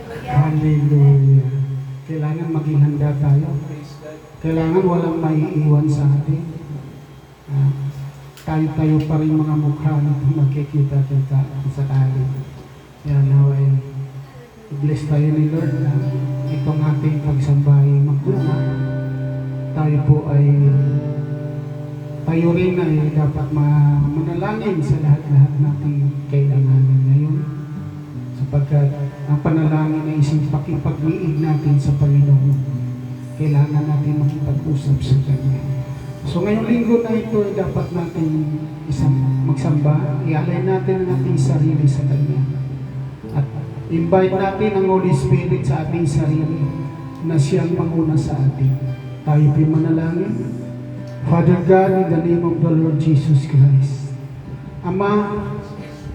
Hallelujah. Kailangan maging handa tayo. Kailangan walang maiiwan sa atin. Tayo-tayo pa rin mga mukha na magkikita-kita sa kali. Yan, naway. I-bless tayo ni Lord na itong ating pagsambahay magkuna. Tayo po ay tayo rin ay dapat manalangin sa lahat-lahat nating kailanganin ngayon. Sapagkat ang panalangin ay isang pakipag-iig natin sa Panginoon. Kailangan natin makipag-usap sa Kanya. So ngayong linggo na ito ay dapat natin isang magsamba. Ialay natin ang ating sarili sa Kanya. At invite natin ang Holy Spirit sa ating sarili na siyang manguna sa atin. Tayo po'y manalangin. Father God, in the name of the Lord Jesus Christ. Ama,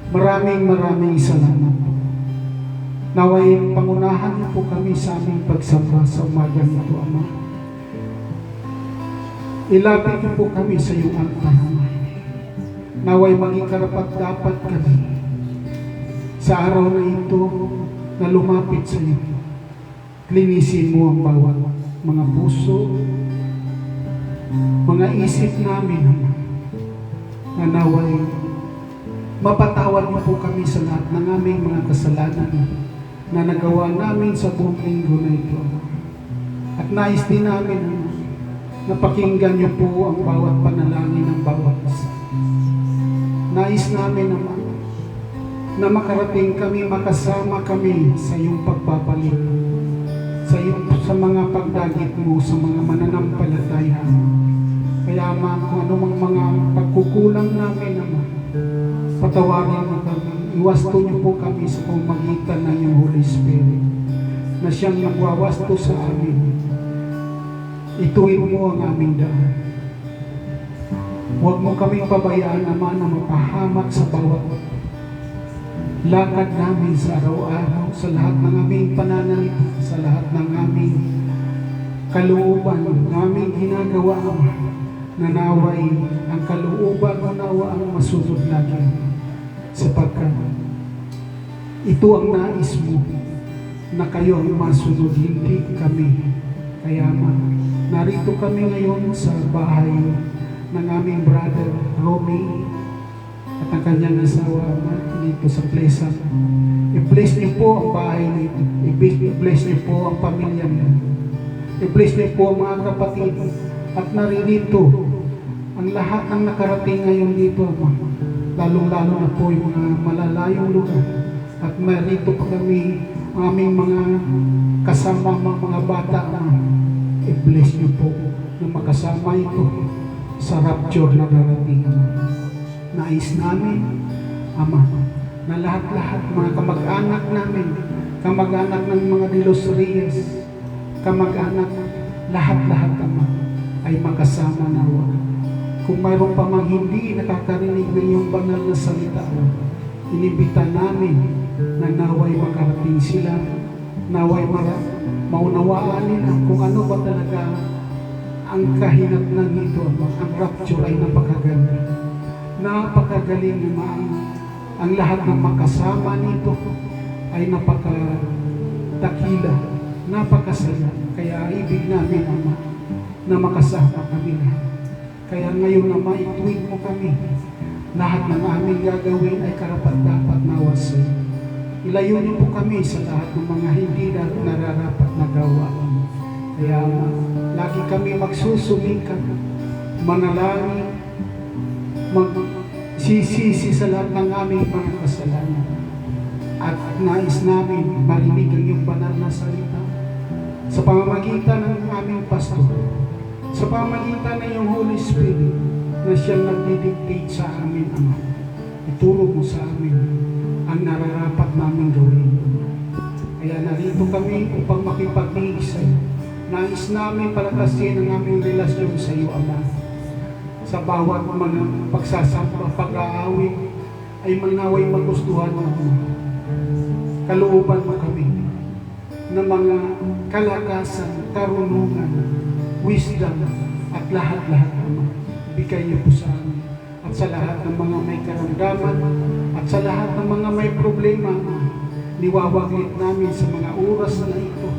maraming salamat po. Naway pangunahan niyo po kami sa aming pagsamba sa umaga nito, Ama. Ilapit niyo po kami sa iyong altar, Ama. Naway maging karapat-dapat kami sa araw na ito na lumapit sa iyo. Linisin mo ang bawat mga puso, mga isip namin, Ama, na naway mapatawad mo po kami sa lahat ng aming mga kasalanan na nagawa namin sa buong linggo na ito, Ama. At nais din namin, Ama, na pakinggan niyo po ang bawat panalangin ng bawat isa. Nais namin, Ama, na makarating kami, makasama kami sa iyong pagbabalik, sa mga pagdagit mo, sa mga mananampalataya, Ama. Kaya, Ama, kung anumang mga pagkukulang namin, Ama, patawarin mo kami. Iwasto niyo po kami sa pamamagitan ng iyong Holy Spirit na siyang nagwawasto sa amin. Ituin mo ang aming daan. Huwag mo kaming pabayaan, Ama, na mapahamak sa bawat lakad namin sa araw-araw, sa lahat ng aming pananalita, sa lahat ng aming kalooban, ng aming ginagawa, Ama. Nanaway ang kalooban mo nawa ang masunod lagi, sapagkat ito ang nais mo na kayo ang masunod, hindi kami. Kaya, Ama, narito kami ngayon sa bahay ng aming brother Romy at ang kanyang asawa, Ama, dito sa Plesa. I-bless niyo po ang bahay nito. I-bless niyo po ang pamilya niyo. I-bless niyo po ang mga kapatid. At naririto ang lahat ng nakarating ngayon dito, Ama. Lalong-lalo na po yung mga malalayong lugar. At narito pa kami, aming mga kasama mga bata, Ama. I-bless niyo po na makasama ito sa rapture na darating, Ama. Nais namin, Ama, na lahat-lahat mga kamag-anak namin, kamag-anak ng mga De Los Reyes, kamag-anak, lahat-lahat, Ama, ay makasama nawa. Kung mayroon pa mang hindi nakakarinig ng iyong banal na salita, inibita namin na naway makarating sila, naway maunawaan nila kung ano ba talaga ang kahinatnan nito, Ama. Ang rapture ay napakaganda. Napakagaling, Ama. Ang lahat ng makasama nito ay napakadakila, napakasaya. Kaya ibig namin, Ama, na makasama kami lahat. Kaya ngayon, Ama, ituwid mo kami. Lahat ng aming gagawin ay karapat-dapat nawa sa iyo. Ilayo niyo po kami sa lahat ng mga hindi na nararapat na gawa. Kaya, Ama, lagi kami magsusumikap, manalangin, magsisisi sa lahat ng aming mga kasalanan. At nais namin marinig ang iyong banal na salita sa pamamagitan ng aming pastor, sa pamamagitan ng iyong Holy Spirit na siyang nagdidictate sa amin, Ama. Ituro mo sa amin ang nararapat namin gawin. Kaya narito kami upang makipag-iig sa iyo. Nais namin palakasin ang aming relasyon sa iyo, Ama. Sa bawat mga pagsasamba, pag-aawit, ay manaway magustuhan mo, Ama. Kalooban mo kami ng mga kalakasan, karunungan, wisdom, at lahat-lahat, Ama. Bigay niyo po sa amin. At sa lahat ng mga may karamdaman, at sa lahat ng mga may problema, Niwawaglit namin sa mga oras na ito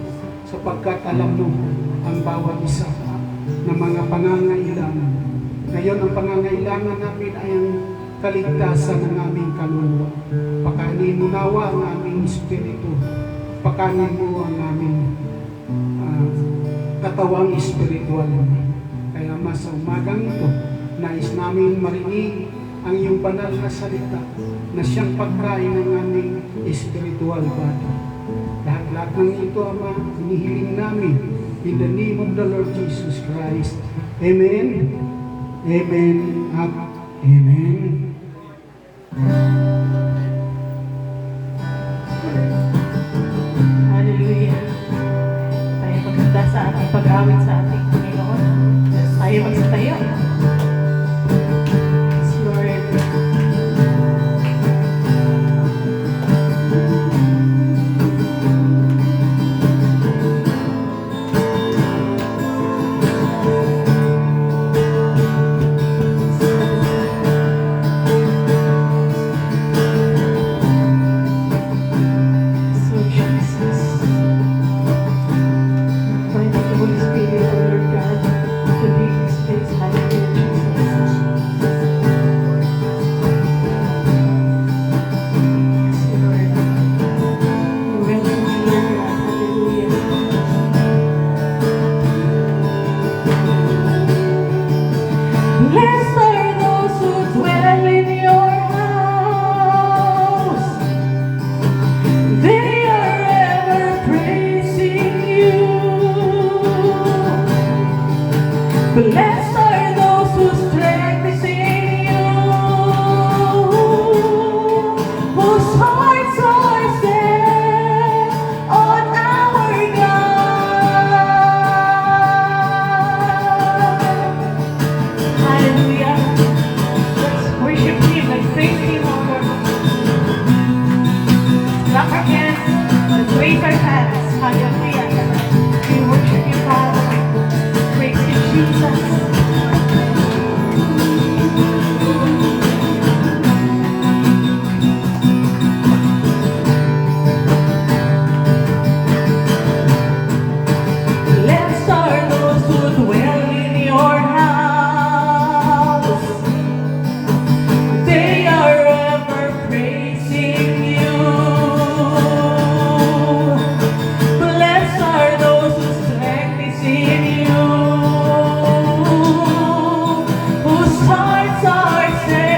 sapagkat alam mo ang bawat isa ng mga pangangailangan. Ngayon, ang pangangailangan namin ay ang kaligtasan ng aming kaluluwa. Pakanin mo nawa ang aming espiritu. Pakanin mo ang aming katawang espiritual. Kaya mas sa umagang ito, nais namin marinig ang iyong banal na salita na siyang pagkain ng aming spiritual body. Lahat-lahat ng ito, Ama, hinihiling namin in the name of the Lord Jesus Christ. Amen. Amen. At Amen. Hallelujah. Tayo maghanda sa ating pag-awit sa ating Panginoon. Tayo magsitayo. Yes, Lord. So, Jesus. Thank you, Holy Spirit, O Lord God, to be in this place. Hallelujah, Jesus. Yes, Lord. We welcome you, Lord God. Hallelujah. Blessed are those who dwell in your house. They are ever praising you. Blessed are those whose strength is in you, whose hearts are set on our God. Hallelujah. Let's worship Him, let's praise Him, O Lord. Clap our hands, let's raise our hands. Hallelujah. We worship you, Father. Praise you, Jesus. Blessed are those who dwell in your house. They are ever praising you. Blessed are those whose strength is in you, whose hearts are set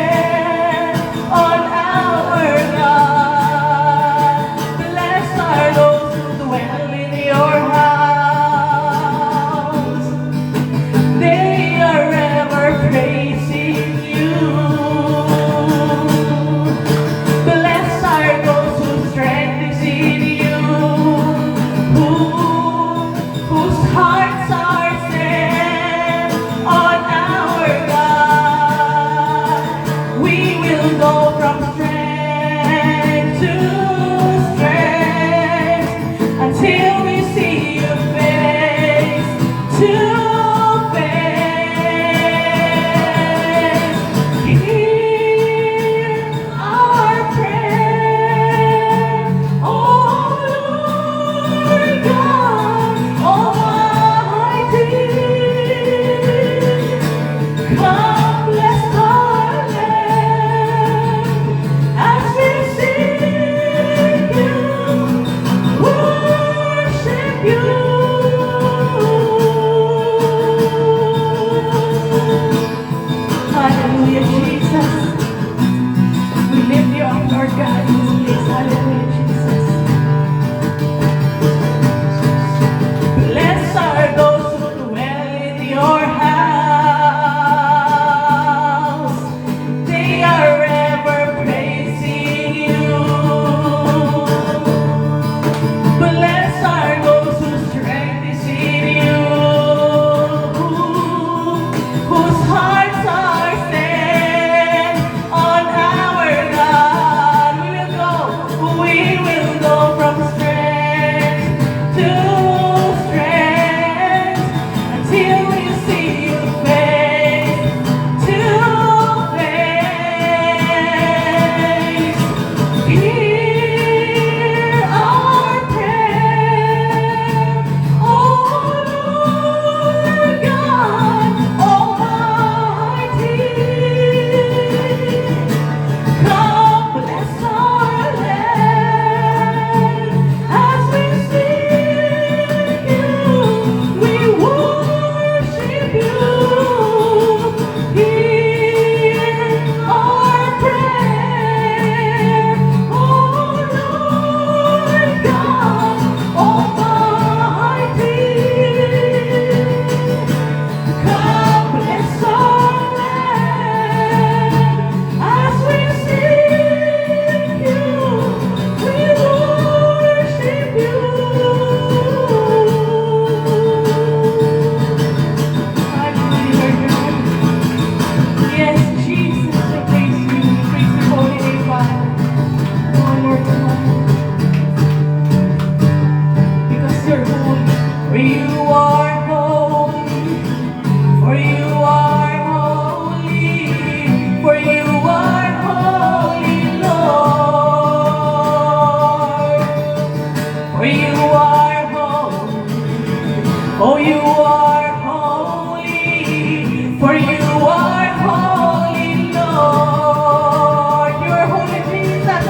Oh, you are holy, for you are holy, Lord. You are holy, Jesus,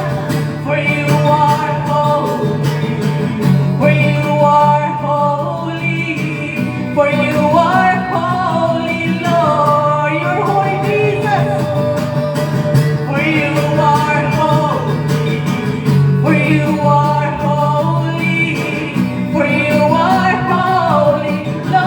for you are holy, for you are holy, for you are holy, Lord. You are holy, Jesus, for you are holy, for you are holy, for you are holy, Lord.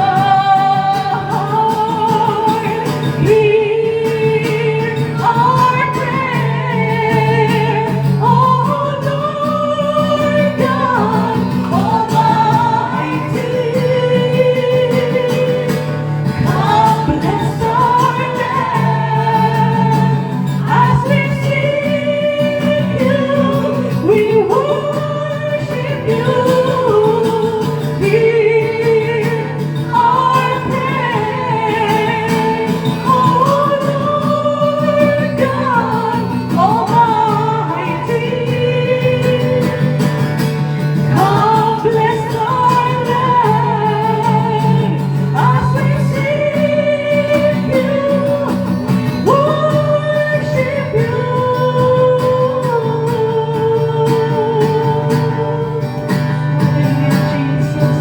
Hear our prayer, oh Lord God Almighty. Come bless our land as we seek you, we worship you. Hear our prayer, oh Lord God Almighty. Come bless our land as we seek you, worship you. Hallelujah, Jesus.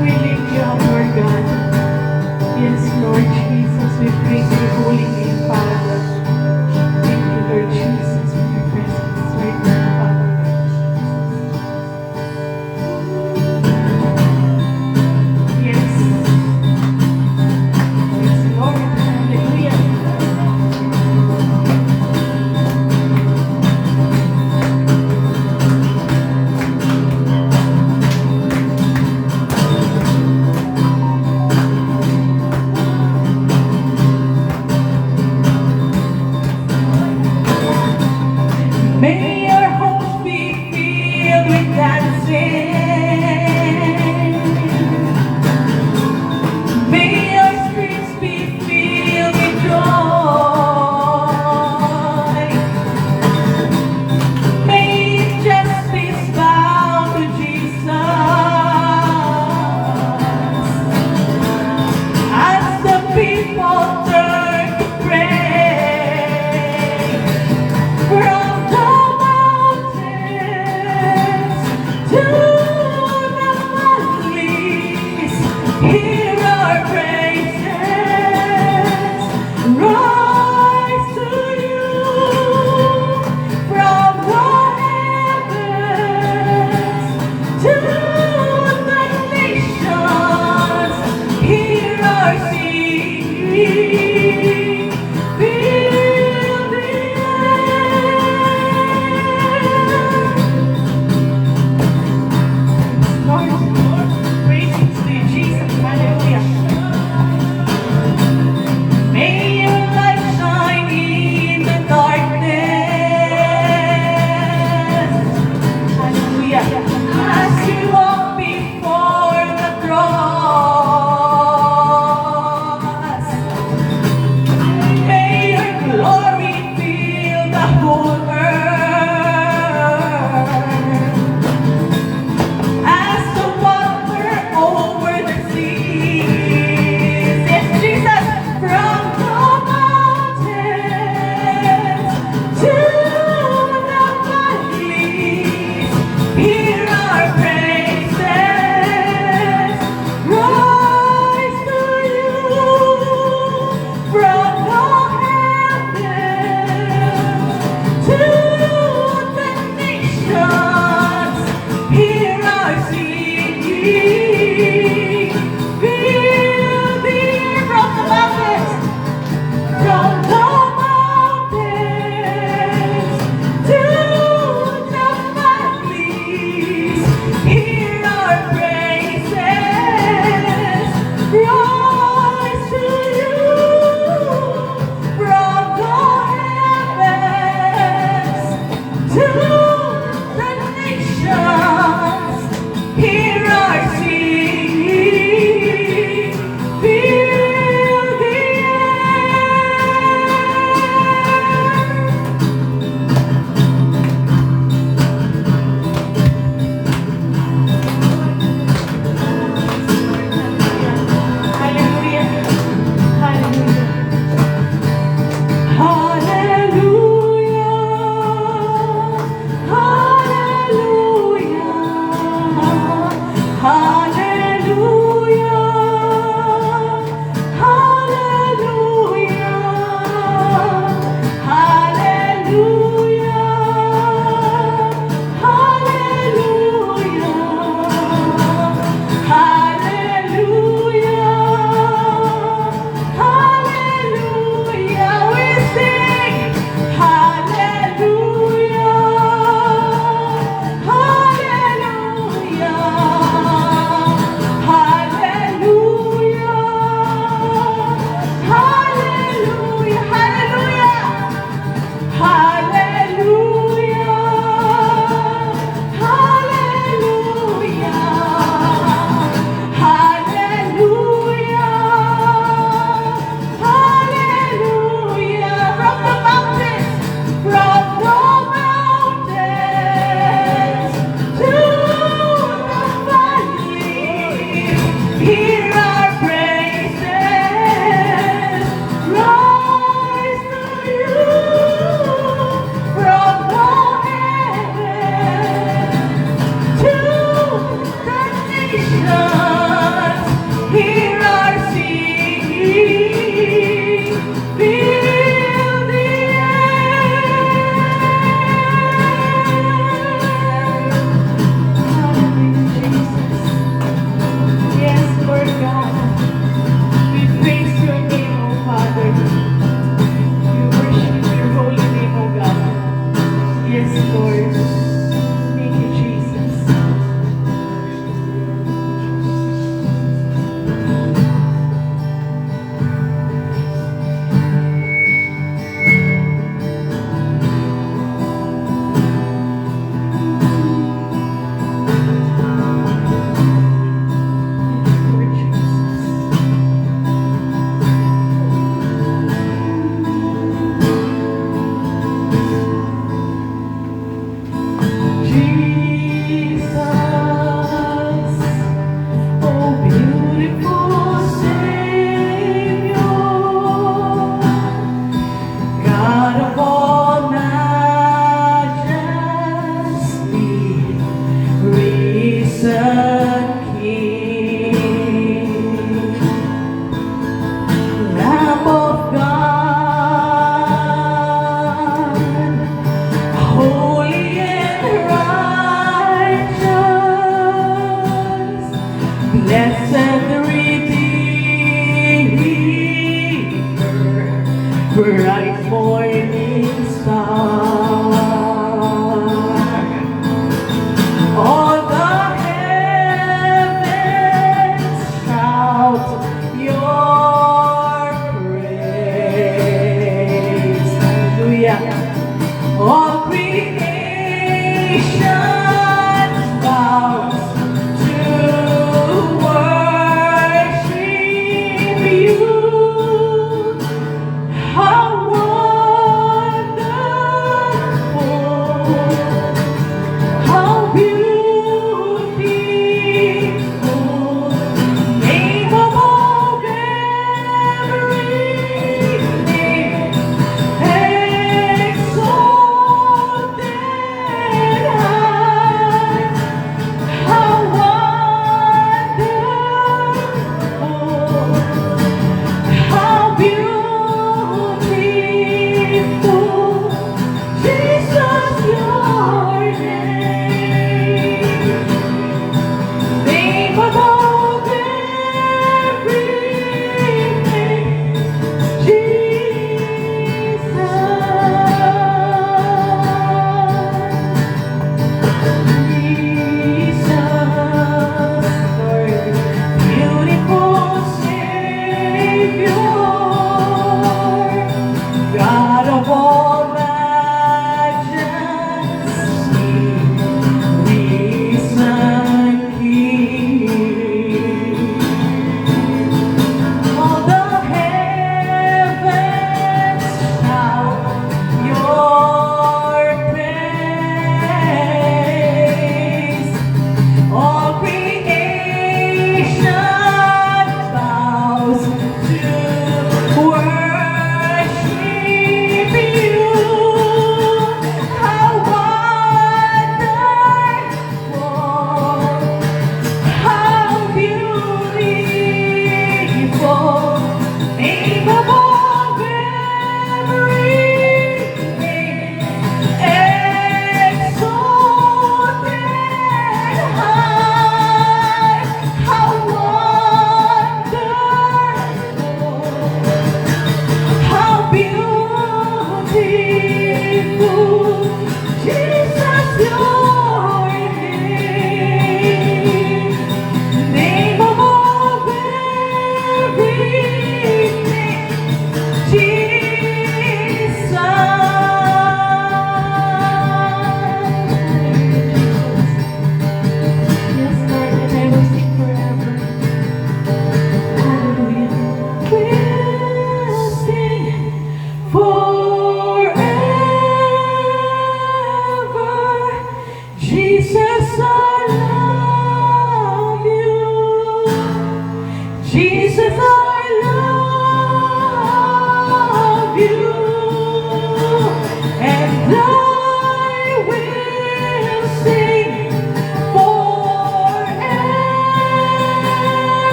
We lift you up, Lord God. Yes, Lord Jesus, we praise your holy name, Father. Thank you, Lord Jesus, for your presence right now, Father. Yes. Yes, Lord. Hallelujah. May your homes be filled with dancing. May your streets be filled with joy. May justice bow to Jesus as the people turn to pray. From the mountains to the valleys, hear our praises rise to you. From the heavens to the nations, hear our singing. Fill the Lord, praises to you, Jesus, hallelujah. May your light shine in the darkness, hallelujah. As you walk before the cross, may your glory fill the whole earth. As the water over the seas, yes, Jesus, from the mountains to the valleys, hear our praises rise to you. From the heavens to the nations, hear our singing. Fill the air from the mountains, from the mountains to the valleys, hear our praises rise to you. From the heavens to the nations, hear our singing. Fill the air.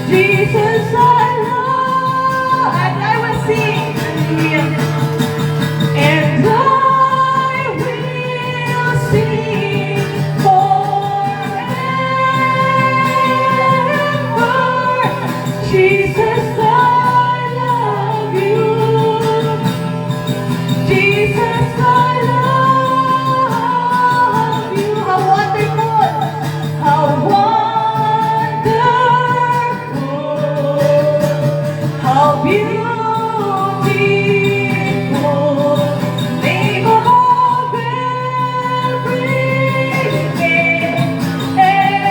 Jesus, I love, and I will sing, hallelujah. And I will sing forever. Jesus, I love you. Jesus, I love you. How wonderful! How wonderful! How beautiful! Name above everything, exalted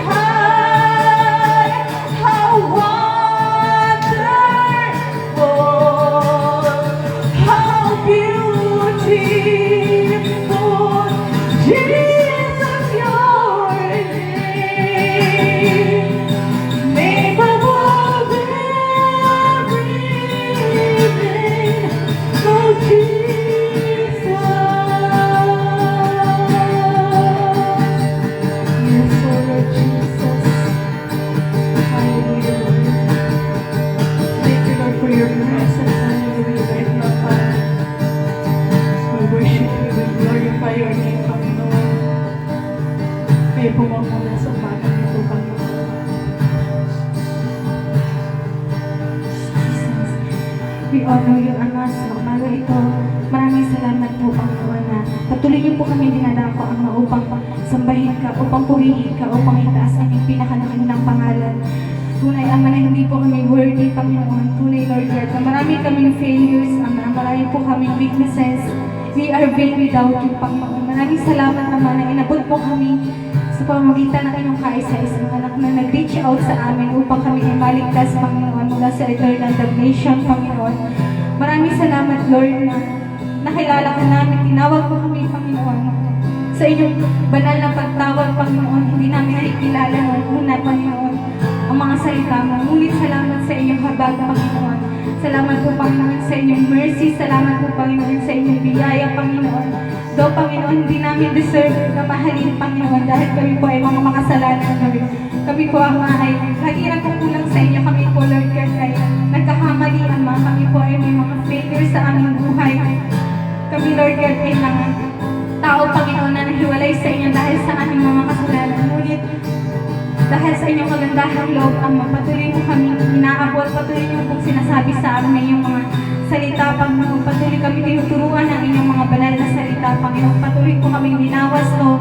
high. How wonderful! How beautiful! Jesus, your name. Name above everything, oh Jesus. Yes, oh Lord Jesus. Hallelujah, Lord. Thank you, Lord, for your presence. Hallelujah, right now, Father. We worship you, we glorify your name, Panginoon. Kayo po mamuna sa umaga nito, Panginoon. We honor you, Ama, sa umaga ito. Maraming salamat po, Panginoon, na patuloy niyo po kami dinadako, Ama, upang sambahin ka, upang purihin ka, upang itaas ang iyong pinakanakilang pangalan. Tunay, Ama, na hindi po kami worthy, Panginoon. Tunay, Lord God, na marami kaming failures, Ama, marami po kaming weaknesses. We are vain without you, Panginoon. Maraming salamat, Ama, na inabot po kami sa pamamagitan ng inyong kaisa-isang anak na nag-reach out sa amin upang kami ay maligtas, Panginoon, mula sa eternal damnation, Panginoon. Maraming salamat, Lord, na nakilala ka namin, tinawag mo kami, Panginoon. Sa inyong banal na pagtawag, Panginoon, hindi namin nakikilala noong una, Panginoon, ang mga salita mo. Ngunit salamat sa inyong habag, Panginoon. Salamat po, Panginoon, sa inyong mercy. Salamat po, Panginoon, sa inyong biyaya, Panginoon. Do, Panginoon, hindi namin deserve na mahalin, Panginoon, dahil kami po ay mga makasalanan kami. Kami po, Ama, ay lagi nagkukulang sa inyo. Kami po, Lord God, ay nagkakamali, Ama. Kami po ay may mga failures sa aming buhay. Kami, Lord God, ay mga tao, Panginoon, na nahiwalay sa inyo dahil sa aming mga kasalanan. Ngunit, dahil sa inyong magandahang loob, Ama, patuloy mo kami inaabot, patuloy mo pong sinasabi sa amin yung mga salita, Panginoon. Patuloy kami tinuturuan ng inyong mga banal na salita, Panginoon. Patuloy po kami binawas, no?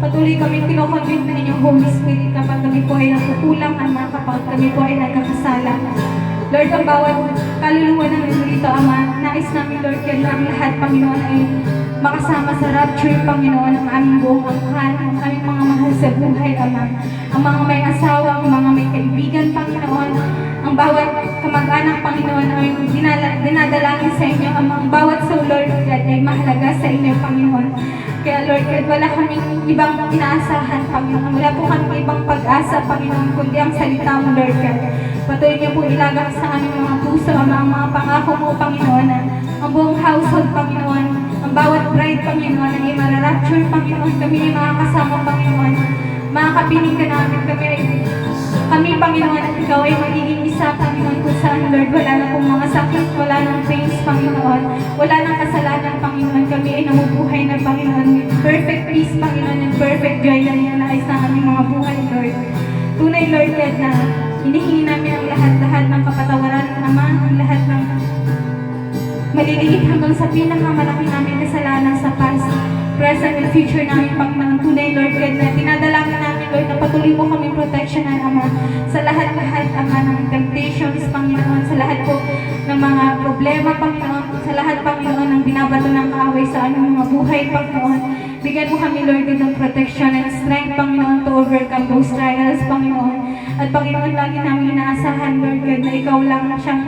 Patuloy kami kinoconvince ng inyong Holy Spirit kapag kami po ay nagkukulang, Ama, kapag kami po ay nagkakasala. Lord, ang bawat kaluluwa ng nandito, Ama, nais namin, Lord, yan ang lahat, Panginoon, ay makasama sa rapture, Panginoon, ang aming buong angkan, ang aming mga mahal sa buhay, Ama. Ang mga may asawa, ang mga may kaibigan, Panginoon, ang bawat kamag-anak, Panginoon, ay dinadalangin sa inyo, ang bawat soul, Lord God, ay mahalaga sa inyo, Panginoon. Kaya, Lord God, wala kaming ibang inaasahan, Panginoon. Wala po kaming ibang pag-asa, Panginoon, kundi ang salita mo, Lord God. Patuloy niyo po ilagak sa aming mga puso, ang mga pangako mo, Panginoon, na ang buong household, Panginoon, ang bawat bride, Panginoon, ay mararapture, Panginoon, kami ay makakasama, Panginoon. Makakapiling ka namin, kami, Panginoon, at ikaw ay magiging isa, Panginoon, kung saan, Lord, wala na pong mga sakit, wala nang pains, Panginoon, wala nang kasalanan, Panginoon, kami ay namubuhay na, Panginoon, with perfect peace, Panginoon, and perfect joy na ninanais sa aming mga buhay, Lord. Tunay, Lord God, na hinihingi namin ang lahat-lahat ng kapatawaran, Ama, ang lahat ng maliliit hanggang sa pinakamalaki namin kasalanan sa past, present, and future namin, Panginoon. Tunay, Lord God, na dinadalangin namin, Lord, na patuloy mo kami proteksyonan, Ama, sa lahat-lahat, Ama, ng temptations, Panginoon, sa lahat po ng mga problema, Panginoon, sa lahat, Panginoon, ng binabato ng kaaway sa aming mga buhay, Panginoon. Bigyan mo kami, Lord God, ng protection and strength, Panginoon, to overcome those trials, Panginoon. At Panginoon, lagi namin inaasahan, Lord God, na ikaw lang siyang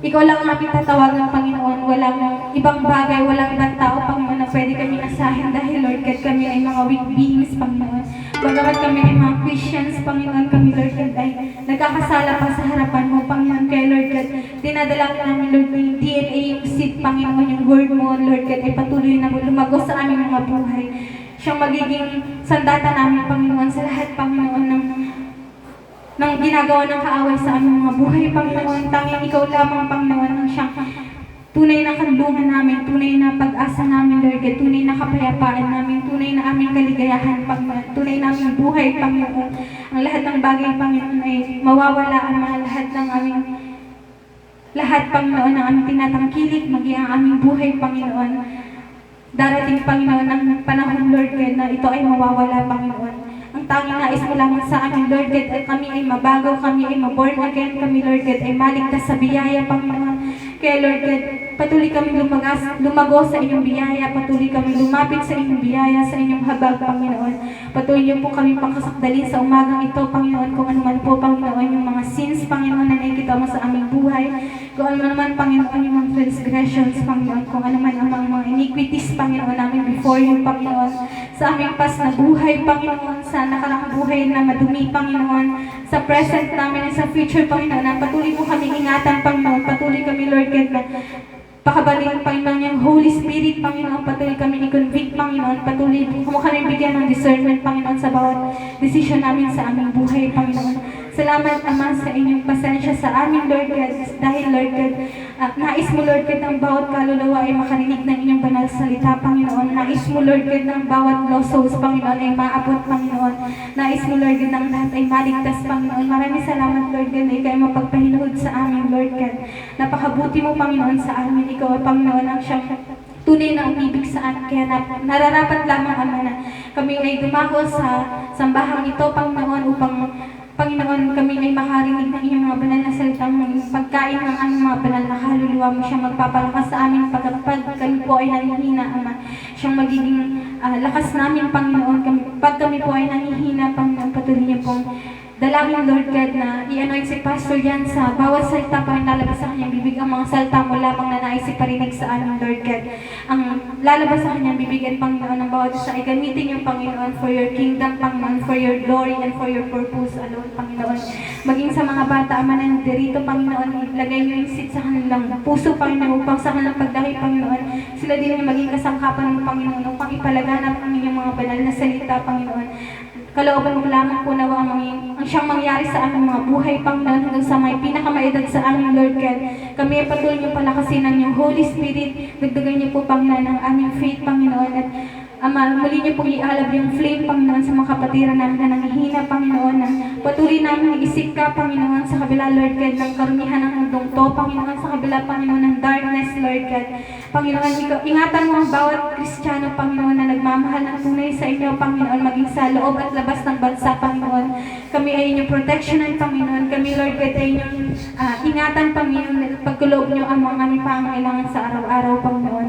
ikaw lang ang aming tatawagan, Panginoon. Walang ibang bagay, walang ibang tao, Panginoon, na pwede kami asahin dahil, Lord God, kami ay mga weak beings, Panginoon. Bagamat kami ay mga Christians, Panginoon, kami, Lord God, ay nagkakasala pa sa harapan mo, Panginoon. Kaya, Lord God, dinadalangin namin, Lord, yung DNA, yung seed, Panginoon, yung word mo, Lord God, ay patuloy na lumago sa aming mga buhay. Siyang magiging sandata namin, Panginoon, sa lahat, Panginoon, ng ginagawa ng kaaway sa aming mga buhay, Panginoon. Tanging Ikaw lamang, Panginoon, ang siyang tunay na kanlungan namin, tunay na pag-asa namin, Lord God, tunay na kapayapaan namin, tunay na aming kaligayahan, Panginoon, tunay na aming buhay, Panginoon. Ang lahat ng bagay, Panginoon, ay mawawala, ang mga lahat, Panginoon, ng aming tinatangkilik, maging ang aming buhay, Panginoon. Darating, Panginoon, ang panahon, Lord God, na ito ay mawawala, Panginoon. Ang tanging nais mo lamang sa amin, Lord God, at kami ay mabago, kami ay maborn again, kami, Lord God, ay maligtas sa biyaya, Panginoon. Kaya, Lord God, patuloy kami lumago sa inyong biyaya, patuloy kami lumapit sa inyong biyaya, sa inyong habag, Panginoon. Patuloy niyo po kami pakasakdalin sa umagang ito, Panginoon, kung ano man po, Panginoon, yung mga sins, Panginoon, na nakikita mo sa aming buhay, kung ano man, Panginoon, yung mga transgressions, Panginoon, kung ano man ang mga iniquities, Panginoon, namin before you, Panginoon, sa aming past na buhay, Panginoon, sa nakaraang buhay na madumi, Panginoon, sa present namin at sa future, Panginoon, na patuloy mo kami ingatan, Panginoon, patuloy kami, Lord God, na pakabalik, Panginoon, yung Holy Spirit, Panginoon, patuloy kami i-convict, Panginoon, patuloy mo kami bigyan ng discernment, Panginoon, sa bawat decision namin sa aming buhay, Panginoon. Salamat, Ama, sa inyong pasensya sa amin, Lord God, dahil, Lord God, nais mo, Lord God, ng bawat kaluluwa ay makarinig ng inyong banal salita, Panginoon. Nais mo, Lord God, ng bawat lost souls, Panginoon, ay maabot, Panginoon. Nais mo, Lord God, ng lahat ay maligtas, Panginoon. Maraming salamat, Lord God, na ikaw ay mapagpahinuhod sa amin, Lord God. Napakabuti mo, Panginoon, sa amin. Ikaw, Panginoon, ang siyang tunay na umibig sa amin. Kaya nararapat lamang, Ama, na kami ay dumako sa sambahang ito, Panginoon, upang Panginoon, kami ay makarinig ng inyong mga banal na salita, pagkain ng aming mga banal na kaluluwa mo, siyang magpapalakas sa amin pagkapag kami po ay nanghihina, Ama. Siyang magiging lakas namin, Panginoon, pag kami po ay nanghihina, Panginoon, patuloy niyo pong dalangin, Lord God, na i-anoint si Pastor yan sa bawat salita pa ang lalabas sa kanyang bibig, ang mga salita mo lamang na nais iparinig sa amin, Lord God. Ang lalabas sa kanyang bibig at Panginoon, ang bawat isa ay gamitin yung Panginoon for your kingdom, Panginoon, for your glory and for your purpose alone, Panginoon. Maging sa mga bata, Ama, na nandirito, Panginoon, ilagay niyo yung seed sa kanilang puso, Panginoon, upang sa kanilang pagdaki, Panginoon, sila din ay maging kasangkapan ng Panginoon upang ipalaganap ang inyong mga banal na salita, Panginoon. Kalooban mo lamang po nawa ang siyang mangyari sa aming mga buhay, Panginoon, hanggang sa may pinakamaedad sa aming, Lord God. Kami ay patuloy niyo palakasin ng iyong Holy Spirit. Dagdagan niyo po, Panginoon, ang aming faith, Panginoon. At Ama, muli niyo pong ialab yung flame, Panginoon, sa mga kapatiran namin na nanghihina, Panginoon, na patuloy namin isip ka, Panginoon, sa kabila, Lord God, ng karumihan ng mundong to, Panginoon, sa kabila, Panginoon, ng darkness, Lord God. Panginoon, ingatan mo ang bawat Kristiyano, Panginoon, na nagmamahal ng tunay sa inyo, Panginoon, maging sa loob at labas ng bansa, Panginoon. Kami ay inyong protectionan, Panginoon. Kami, Lord God, ay inyong ingatan, Panginoon, pagkuloob niyo ang mga aming pangailangan sa araw-araw, Panginoon.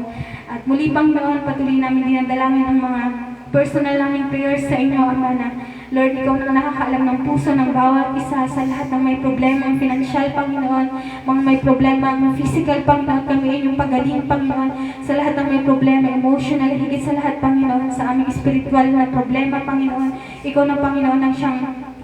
At muli, Panginoon, patuloy namin dinadalangin ang mga personal naming prayers sa inyo, Ama, na Lord, ikaw na nakakaalam ng puso ng bawat isa sa lahat ng may problema, ang financial, Panginoon, mga may problema, ang physical, Panginoon, kami ay inyong pagaling, Panginoon, sa lahat ng may problema, emotional, higit sa lahat, Panginoon, sa aming spiritual na problema, Panginoon. Ikaw na, Panginoon, ang siyang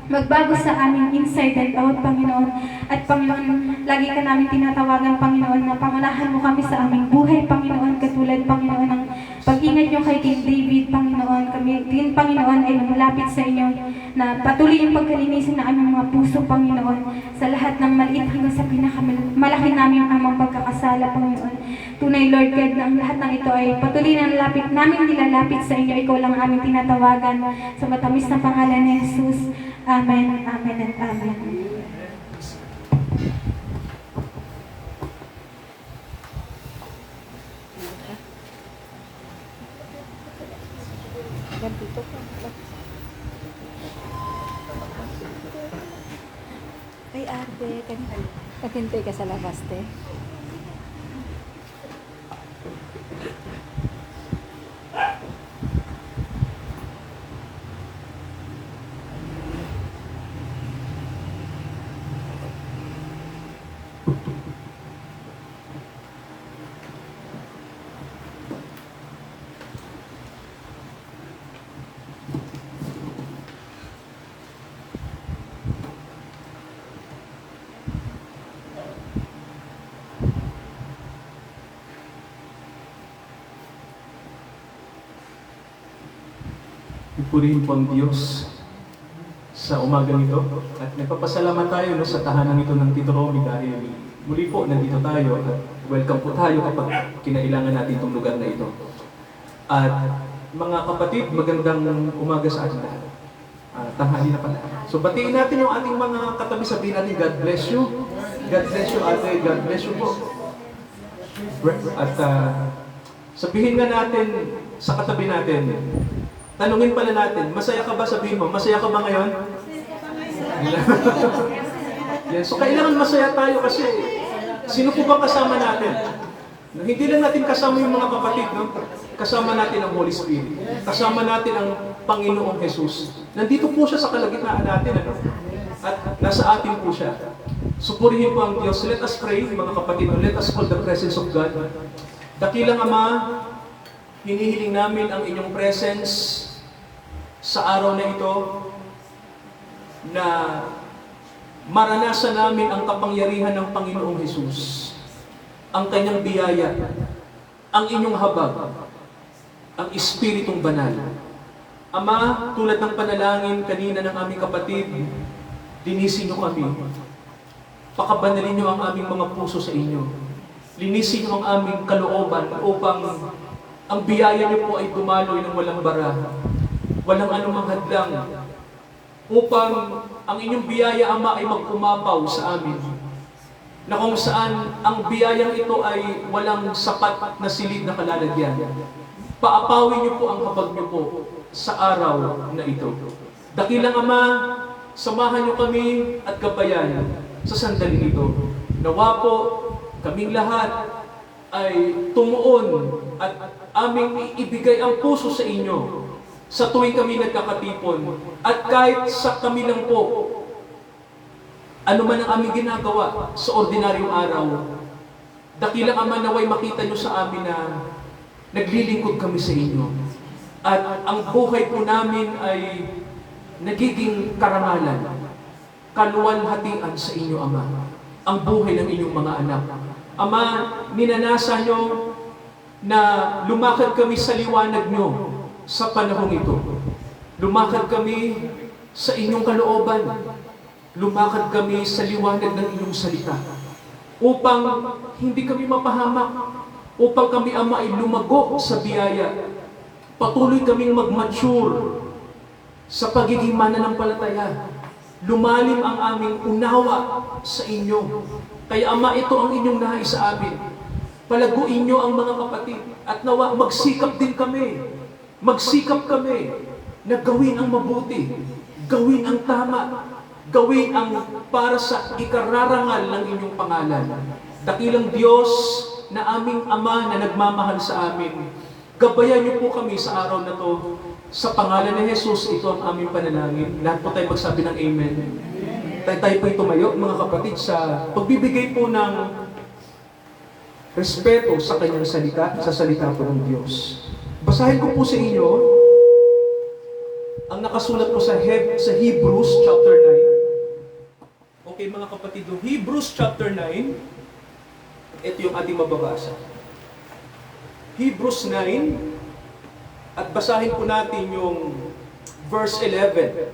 magbago sa amin inside and out, Panginoon. At Panginoon, lagi ka namin tinatawagan, Panginoon, na pangunahan mo kami sa aming buhay, Panginoon, katulad, Panginoon, ng pag-ingat niyo kay King David, Panginoon. Kami din, Panginoon, ay lumalapit sa inyo na patuloy yung pagkalinisin na aming mga puso, Panginoon, sa lahat ng maliit hanggang sa pinakamalaki namin amang pagkakasala, Panginoon. Tunay, Lord God, na ang lahat ng ito ay patuloy na nilalapit sa inyo. Ikaw lang aming tinatawagan sa matamis na pangalan ni Jesus. Amen, amen, and amen. Ay, ate, naghintay ka sa labas, te. Pupurihin po ang Diyos sa umagang ito. At nagpapasalamat tayo no, sa tahanan ito ng Tito Romy dahil muli po nandito tayo at welcome po tayo kapag kinailangan natin itong lugar na ito. At mga kapatid, magandang umaga sa ating lahat. Tanghali na pala. So batiin natin yung ating mga katabi, sabihin natin, God bless you. God bless you, ate. God bless you po. At sabihin nga natin sa katabi natin, tanungin pala natin, masaya ka ba? Sabihin mo, masaya ka ba ngayon? Yan. So kailangan masaya tayo kasi sino po ba kasama natin? Hindi lang natin kasama yung mga kapatid, no? Kasama natin ang Holy Spirit. Kasama natin ang Panginoong Jesus. Nandito po siya sa kalagitnaan natin, ano? At nasa atin po siya. Supurihin po ang Diyos. Let us pray, mga kapatid. Let us call the presence of God. Dakilang Ama, hinihiling namin ang inyong presence sa araw na ito na maranasan namin ang kapangyarihan ng Panginoong Jesus, ang kanyang biyaya, ang inyong habag, ang Espiritong Banal. Ama, tulad ng panalangin kanina ng aming kapatid, linisin niyo kami. Pakabanalin niyo ang aming mga puso sa inyo. Linisin niyo ang aming kalooban upang ang biyaya niyo po ay dumaloy ng walang bara, walang anumang hadlang, upang ang inyong biyaya, Ama, ay mag-umapaw sa amin, na kung saan ang biyayang ito ay walang sapat na silid na kalalagyan. Paapawin niyo po ang habag niyo po sa araw na ito. Dakilang Ama, samahan niyo kami at gabayan sa sandaling ito. Nawa po kaming lahat ay tumuon at aming ibigay ang puso sa inyo sa tuwing kami nagkakatipon. At kahit sa kami lang po, ano man ang aming ginagawa sa ordinaryong araw, dakilang Ama, naway makita nyo sa amin na naglilingkod kami sa inyo. At ang buhay po namin ay nagiging karangalan, kaluwalhatian sa inyo, Ama. Ang buhay ng inyong mga anak. Ama, ninanasa nyo na lumakad kami sa liwanag nyo sa panahong ito. Lumakad kami sa inyong kalooban. Lumakad kami sa liwanag ng inyong salita. Upang hindi kami mapahamak. Upang kami, Ama, ay lumago sa biyaya. Patuloy kaming mag-mature sa pagiging mananampalataya. Lumalim ang aming unawa sa inyo. Kaya, Ama, ito ang inyong nais sa amin. Palaguin nyo ang mga kapatid. At nawa, magsikap din kami. Magsikap kami na gawin ang mabuti. Gawin ang tama. Gawin ang para sa ikararangal ng inyong pangalan. Dakilang Diyos na aming Ama na nagmamahal sa amin, gabayan niyo po kami sa araw na to. Sa pangalan ni Jesus, ito ang aming panalangin. Lahat po tayo magsabi ng Amen. Tayo po tumayo, mga kapatid, sa pagbibigay po ng respeto sa kanyang salita, sa salita po ng Diyos. Basahin ko po sa inyo ang nakasulat po sa Hebrews chapter 9. Okay, mga kapatid, Hebrews chapter 9. Ito yung ating mababasa. Hebrews 9, at basahin po natin yung verse 11.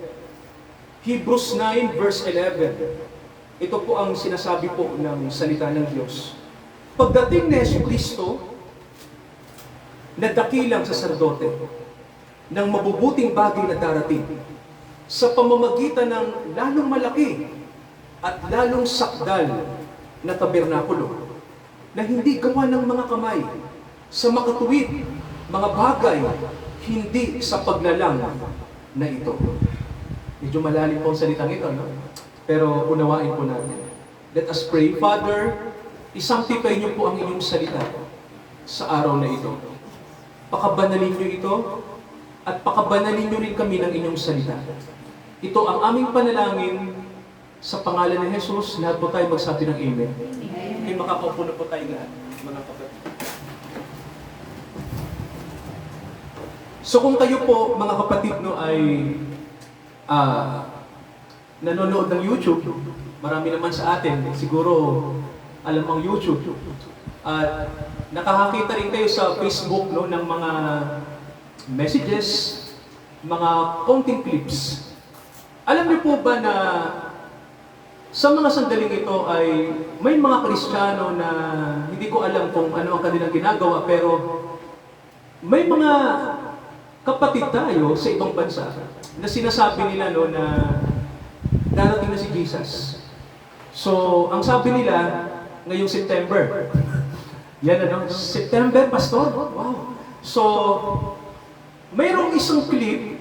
Hebrews 9, verse 11. Ito po ang sinasabi po ng salita ng Diyos. Pagdating ni Jesucristo, na dakilang saserdote ng mabubuting bagay na darating sa pamamagitan ng lalong malaki at lalong sakdal na tabernakulo na hindi gawa ng mga kamay sa makatuwid mga bagay, hindi sa paglalang na ito. Medyo malalim po ang salitang ito, no? Pero unawain po natin. Let us pray. Father, isanctify niyo po ang inyong salita sa araw na ito. Pakabanalin niyo ito at pakabanalin niyo rin kami ng inyong salita. Ito ang aming panalangin sa pangalan ni Jesus. Lahat po tayo magsabi ng Amen. Okay, makakaupo na po tayo lahat, mga kapatid. So kung kayo po, mga kapatid, no, ay nanonood ng YouTube, marami naman sa atin, siguro alam ang YouTube. At nakakakita rin kayo sa Facebook, no, ng mga messages mga konting clips. Alam niyo po ba na sa mga sandaling ito ay may mga Kristiyano na hindi ko alam kung ano ang kanilang ginagawa, pero may mga kapatid tayo sa ibang bansa na sinasabi nila no, na darating na si Jesus. So, ang sabi nila, ngayong September. Yan ano, September, Pastor? Wow. So, mayroong isang clip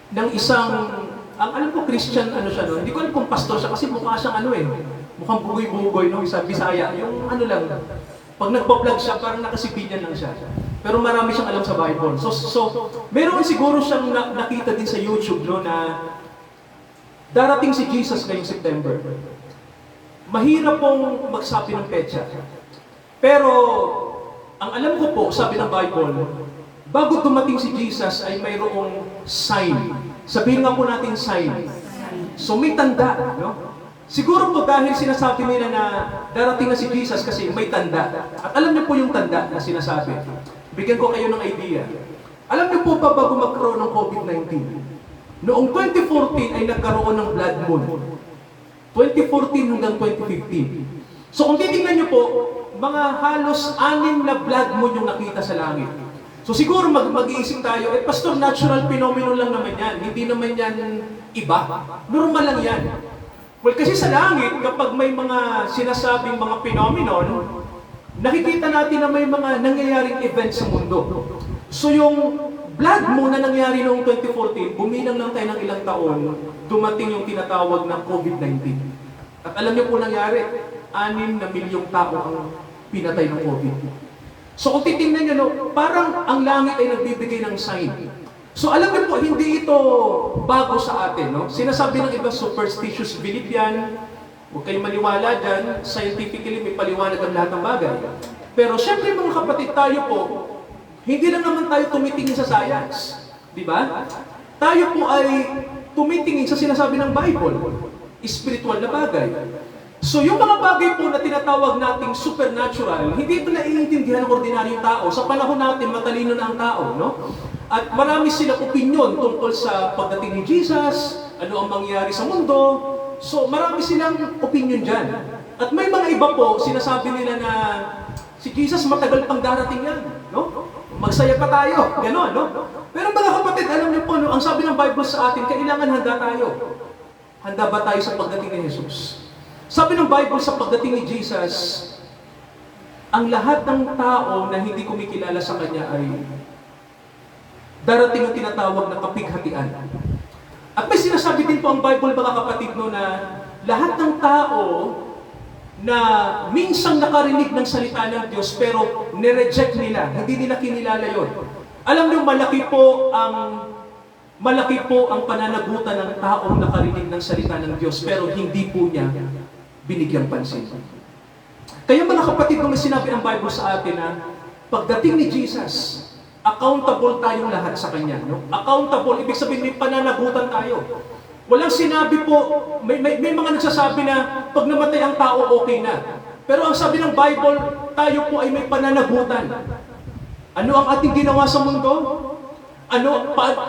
ng isang, ang alam ko Christian ano siya no, hindi ko alam kung pastor siya kasi mukha siyang ano mukhang bugoy-bugoy no, isa Bisaya, yung ano lang, pag nagpa-vlog siya, parang nakasibilyan lang siya. Pero marami siyang alam sa Bible. So meron siguro siyang nakita din sa YouTube no, na darating si Jesus ngayong September. Mahirap pong magsabi ng petsa. Pero, ang alam ko po, sabi ng Bible, bago dumating si Jesus ay mayroong sign. Sabihin nga po natin sign. So may tanda, no? Siguro po dahil sinasabi nila na darating na si Jesus kasi may tanda. At alam niyo po yung tanda na sinasabi. Bigyan ko kayo ng idea. Alam niyo po ba bago magkaroon ng COVID-19? Noong 2014 ay nagkaroon ng blood moon. 2014 hanggang 2015. So kung titingnan niyo po, mga halos 6 na blood moon yung nakita sa langit. So siguro mag-iisip tayo, pastor, natural phenomenon lang naman yan. Hindi naman yan iba. Normal lang yan. Well, kasi sa langit, kapag may mga sinasabing mga phenomenon, nakikita natin na may mga nangyayaring events sa mundo. So yung blood moon na nangyari noong 2014, bumilang lang tayo ng ilang taon, dumating yung tinatawag ng COVID-19. At alam niyo po nangyari, 6 na milyong tao ang pinatay ng COVID. So kung titingnan niyo, no, parang ang langit ay nagbibigay ng sign. So alam niyo po, hindi ito bago sa atin. No? Sinasabi ng iba, superstitious belief yan. Huwag kayong maniwala dyan. Scientifically, may paliwanag ang lahat ng bagay. Pero syempre mga kapatid, tayo po, hindi lang naman tayo tumitingin sa science. Di ba? Tayo po ay tumitingin sa sinasabi ng Bible. Spiritual na bagay. So yung mga bagay po na tinatawag nating supernatural, hindi ito naiintindihan ng ordinaryong tao. Sa panahon natin, matalino na ang tao, no? At marami silang opinion tungkol sa pagdating ni Jesus, ano ang mangyayari sa mundo. So marami silang opinion dyan. At may mga iba po, sinasabi nila na si Jesus matagal pang darating yan, no? Magsaya pa tayo, gano'n, no? Pero mga kapatid, alam niyo po, no, ang sabi ng Bible sa atin, kailangan handa tayo. Handa ba tayo sa pagdating ni Jesus? Sabi ng Bible sa pagdating ni Jesus, ang lahat ng tao na hindi kumikilala sa Kanya ay darating ang tinatawag na kapighatian. At may sinasabi din po ang Bible, mga kapatid, no, na lahat ng tao na minsang nakarinig ng salita ng Diyos pero nireject nila, hindi nila kinilala yon. Alam niyo, malaki po ang pananagutan ng taong nakarinig ng salita ng Diyos pero hindi po niya binigyang pansin. Kaya mga kapatid, nung sinabi ang Bible sa atin na pagdating ni Jesus, accountable tayong lahat sa Kanya. No? Accountable, ibig sabihin may pananagutan tayo. Walang sinabi po, may mga nagsasabi na pag namatay ang tao, okay na. Pero ang sabi ng Bible, tayo po ay may pananagutan. Ano ang ating ginawa sa mundo?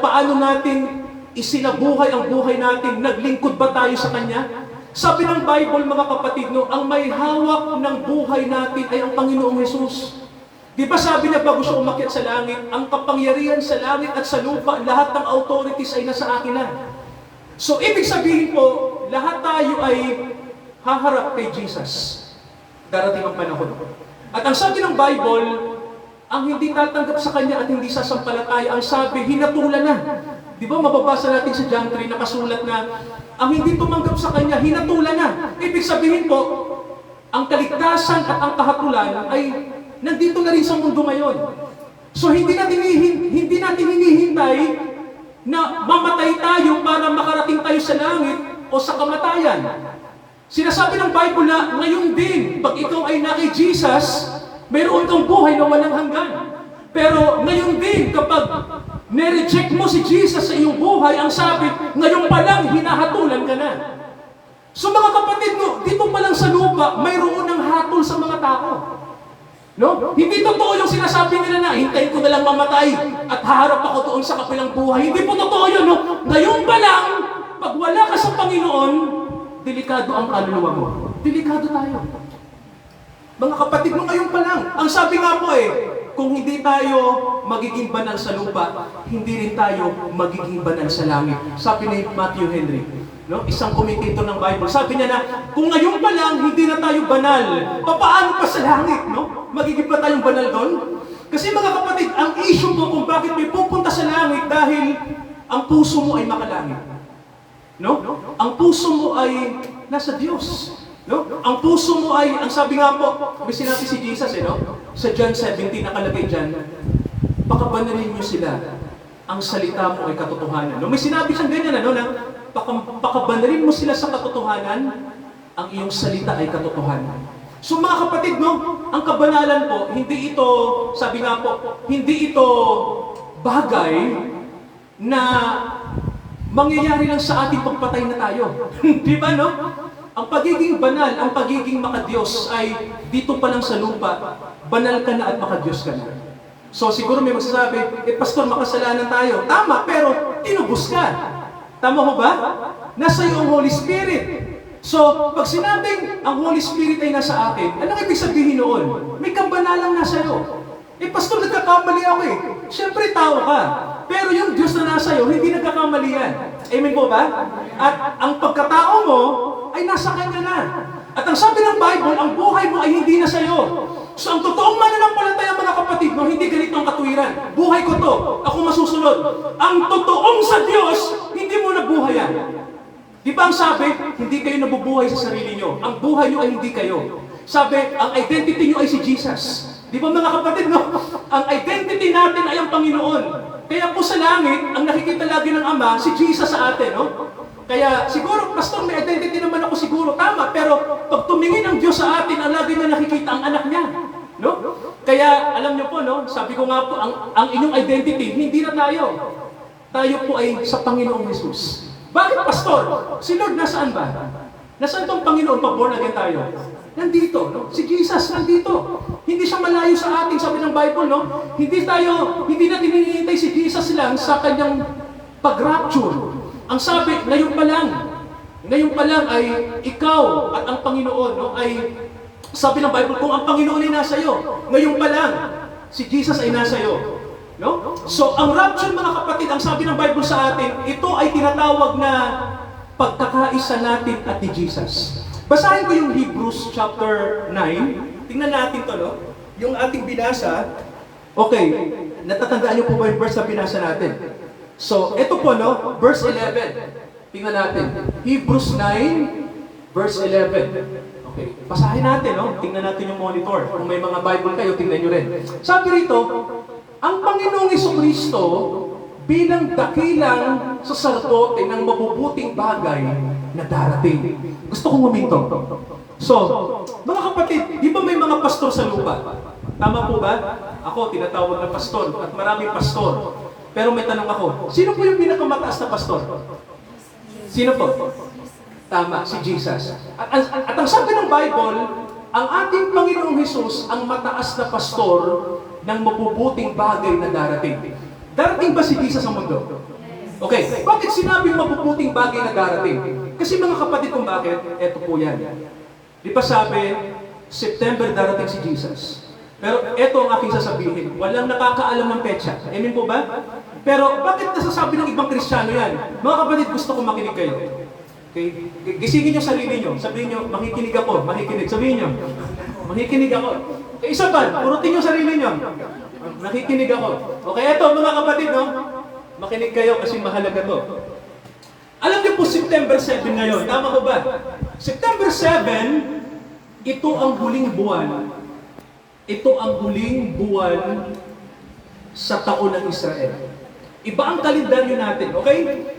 Paano natin isinabuhay ang buhay natin? Naglingkod ba tayo sa Kanya? Sabi ng Bible, mga kapatid, no, ang may hawak ng buhay natin ay ang Panginoong Jesus. Di ba sabi niya bago siya umakyat sa langit, ang kapangyarihan sa langit at sa lupa, lahat ng authorities ay nasa akin na. So, ibig sabihin po, lahat tayo ay haharap kay Jesus. Darating ang panahon. At ang sabi ng Bible, ang hindi tatanggap sa Kanya at hindi sasampalataya, ang sabi, hinatulan na. Di ba mababasa natin sa John 3, nakasulat na, ang hindi tumanggap sa Kanya, hinatulan na. Ibig sabihin po, ang kaligtasan at ang kahatulan ay nandito na rin sa mundo ngayon. So hindi natin hinihintay na mamatay tayo para makarating tayo sa langit o sa kamatayan. Sinasabi ng Bible na ngayon din, pag ikaw ay na kay Jesus, mayroon kang buhay na walang hanggan. Pero ngayon din, kapag nireject mo si Jesus sa iyong buhay, ang sabi, ngayon pa lang, hinahatulan ka na. So mga kapatid mo, dito pa lang sa lupa, mayroon ng hatol sa mga tao. No? Hindi totoo yung sinasabi nila na hintayin ko na lang mamatay at haharap ako doon sa kapilang buhay. Hindi po totoo yun. No? Ngayon pa lang, pag wala ka sa Panginoon, delikado ang kaluluwa mo. Delikado tayo. Mga kapatid, no, ngayon pa lang. Ang sabi nga po kung hindi tayo magiging banal sa lupa, hindi rin tayo magiging banal sa langit. Sabi ni Matthew Henry, no? Isang commentator ng Bible. Sabi niya na, kung ngayon pa lang hindi na tayo banal, papaano pa sa langit, no? Magiging pa tayong banal doon? Kasi mga kapatid, ang issue po kung bakit may pupunta sa langit dahil ang puso mo ay makalangit. No? Ang puso mo ay nasa Diyos. No? Ang puso mo ay, ang sabi nga po, may sinabi si Jesus, no? Sa John 17 nakalagay dyan, pakabanalin niyo sila, ang salita mo ay katotohanan. No? May sinabi siyang ganyan, ano, na pakabanalin mo sila sa katotohanan, ang iyong salita ay katotohanan. So mga kapatid, no, ang kabanalan po, hindi ito, sabi nga po, hindi ito bagay na mangyayari lang sa ating pagpatay na tayo. Di ba, no? Ang pagiging banal, ang pagiging makadiyos ay dito pa lang sa lupa, banal ka na at makadiyos ka na. So siguro may magsasabi, pastor, makasalanan tayo. Tama, pero tinubos ka. Tama ho ba? Nasa iyo ang Holy Spirit. So, pag sinabing ang Holy Spirit ay nasa akin, anong ibig sabihin noon? May kabanalang nasa iyo. Pastor, nagkakamali ako Siyempre, tao ka. Pero yung Diyos na nasa iyo, hindi nagkakamali yan. Amen po ba? At ang pagkatao mo ay nasa Kanya na. At ang sabi ng Bible, ang buhay mo ay hindi na sa iyo. So, ang totoong mananampalataya, mga kapatid, no, hindi ganito ang katuwiran. Buhay ko to, ako masusunod. Ang totoong sa Diyos, hindi mo nabuhayan. Di ba ang sabi, hindi kayo nabubuhay sa sarili nyo. Ang buhay nyo ay hindi kayo. Sabi, ang identity nyo ay si Jesus. Di ba mga kapatid, no? Ang identity natin ay ang Panginoon. Kaya po sa langit, ang nakikita lagi ng Ama, si Jesus sa atin, no? Kaya siguro, pastor, may identity naman ako siguro, tama. Pero pag tumingin ang Diyos sa atin, ang lagi na nakikita ang anak niya. No? Kaya alam niyo po, no? Sabi ko nga po, ang inyong identity, hindi na tayo. Tayo po ay sa Panginoong Jesus. Bakit, pastor? Si Lord nasaan ba? Nasaan tong Panginoon pag born again tayo? Nandito, no? Si Jesus nandito. Hindi siya malayo sa atin, sabi ng Bible, no? Hindi natin hinihintay si Jesus lang sa kanyang pag-rapture. Ang sabi, ngayon pa lang ay ikaw at ang Panginoon, no? Ay, sabi ng Bible, kung ang Panginoon ay nasa iyo, ngayon pa lang, si Jesus ay nasa iyo. No? So, ang rapture, mga kapatid, ang sabi ng Bible sa atin, ito ay tinatawag na pagkakaisa natin at ni Jesus. Basahin ko yung Hebrews chapter 9. Tingnan natin to, no? Yung ating binasa. Okay, natatandaan niyo po ba yung verse na binasa natin? So, ito po, no? Verse 11. Tingnan natin. Hebrews 9, verse 11. Okay, basahin natin, no? Tingnan natin yung monitor. Kung may mga Bible kayo, tingnan nyo rin. Sabi rito, ang Panginoong Jesucristo bilang dakilang saserdote ng mabubuting bagay na darating. Gusto kong huminto. So, mga kapatid, di ba may mga pastor sa lupa? Tama po ba? Ako, tinatawag na pastor at maraming pastor. Pero may tanong ako, sino po yung pinakamataas na pastor? Sino po? Tama, si Jesus. At ang sabi ng Bible, ang ating Panginoong Jesus ang mataas na pastor ng mabubuting bagay na darating. Darating ba si Jesus sa mundo? Okay, bakit sinabing mabubuting bagay na darating? Kasi mga kapatid kung bakit, eto po yan. Di ba sabi, September darating si Jesus. Pero eto ang aking sasabihin, walang nakakaalam ng petsa. Amen po ba? Pero bakit nasasabi ng ibang Kristiyano yan? Mga kapatid, gusto ko makinig kayo. Okay? Gisingin nyo sarili nyo. Sabihin nyo, makikinig ako, makikinig. Sabihin nyo, makikinig ako. Isa ba? Purutin nyo sarili nyo. Nakikinig ako. Okay, eto mga kapatid, no? Makinig kayo kasi mahalaga to. Alam niyo po, September 7 ngayon. Tama ko ba? September 7, ito ang huling buwan. Ito ang huling buwan sa taon ng Israel. Iba ang kalendaryo natin, okay?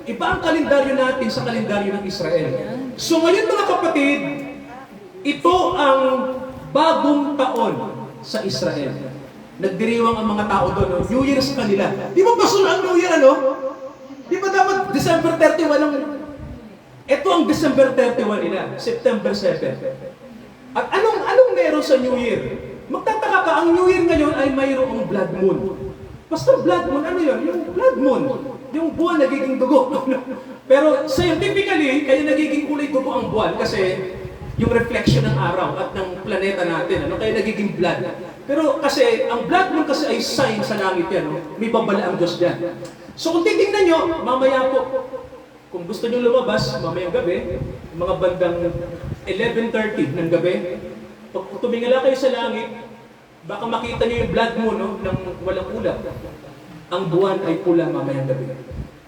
Iba ang kalendaryo natin sa kalendaryo ng Israel. So ngayon mga kapatid, ito ang bagong taon sa Israel. Nagdiriwang ang mga tao doon, no? New Year sa kanila. Di ba gusto ang New Year, ano? Di ba dapat December 31 ang... Ito ang December 31 nila, September 7. At anong meron sa New Year? Magtataka Magtataka ka, ang New Year ngayon ay mayroong blood moon. Pastor, blood moon, ano yun? Yung blood moon. Yung buwan nagiging dugo. Pero scientifically, kaya nagiging kulay dugo ang buwan kasi yung reflection ng araw at ng planeta natin, ano? Kaya nagiging blood. Pero kasi, ang blood moon kasi ay sign sa langit yan. No? May babala ang Diyos dyan. So kung titignan nyo, mamaya po, kung gusto nyo lumabas, mamayang gabi, mga bandang 11:30 ng gabi, pag tumingala kayo sa langit, baka makita nyo yung blood moon, no? Ng walang ulap. Ang buwan ay pula mamayang gabi.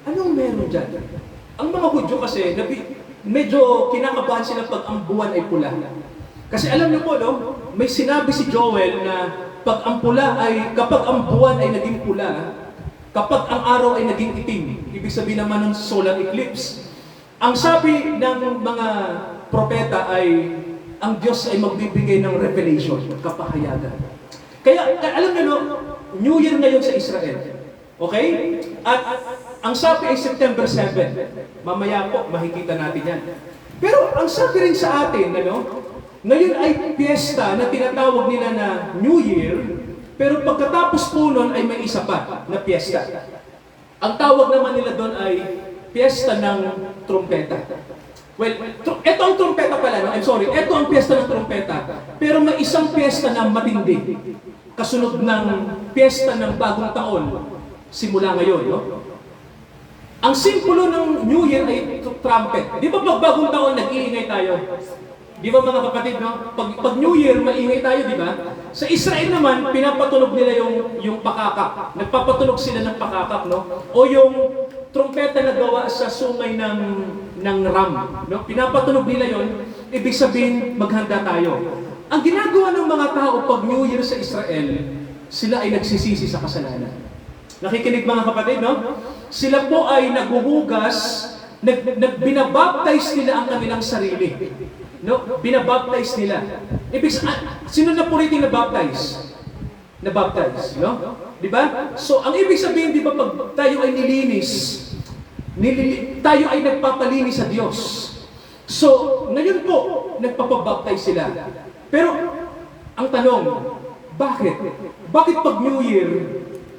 Anong meron dyan? Ang mga Hudyo kasi, medyo kinakabahan sila pag ang buwan ay pula. Kasi alam niyo po, no? May sinabi si Joel na pag ang pula ay, kapag ang buwan ay naging pula, kapag ang araw ay naging itim, ibig sabihin naman ng solar eclipse. Ang sabi ng mga propeta ay, ang Diyos ay magbibigay ng revelation, kapahayagan. Kaya alam niyo, no? New Year ngayon sa Israel. Okay? At ang sabi ay September 7. Mamaya po, makikita natin yan. Pero ang sabi rin sa atin, ano, ngayon ay piyesta na tinatawag nila na New Year, pero pagkatapos po nun ay may isa pa na piyesta. Ang tawag naman nila doon ay piyesta ng trumpeta. Well, ito ang trumpeta pala, no? I'm sorry, ito ang piyesta ng trumpeta. Pero may isang piyesta na matindi. Kasunod ng piyesta ng bagong taon, simula ngayon, no? Ang simbolo ng New Year ay trumpet. Di ba pag bagong taon, nag-iingay tayo? Di ba mga kapatid, no? Pag New Year, maingay tayo, di ba? Sa Israel naman, pinapatunog nila yung pakakak. Nagpapatunog sila ng pakakak, no? O yung trumpeta na gawa sa sungay ng ram, no? Pinapatunog nila yon. Ibig sabihin, maghanda tayo. Ang ginagawa ng mga tao pag New Year sa Israel, sila ay nagsisisi sa kasalanan. Nakikinig mga kapatid, no? Sila po ay naghuhugas, binabaptize nila ang kanilang sarili. No? Binabaptize nila. Sino na po rito nabaptize? Nabaptize, no? Di ba? So, ang ibig sabihin, di ba, pag tayo ay nilinis, tayo ay nagpapalinis sa Diyos. So, ngayon po, nagpapabaptize sila. Pero, ang tanong, bakit? Bakit pag New Year,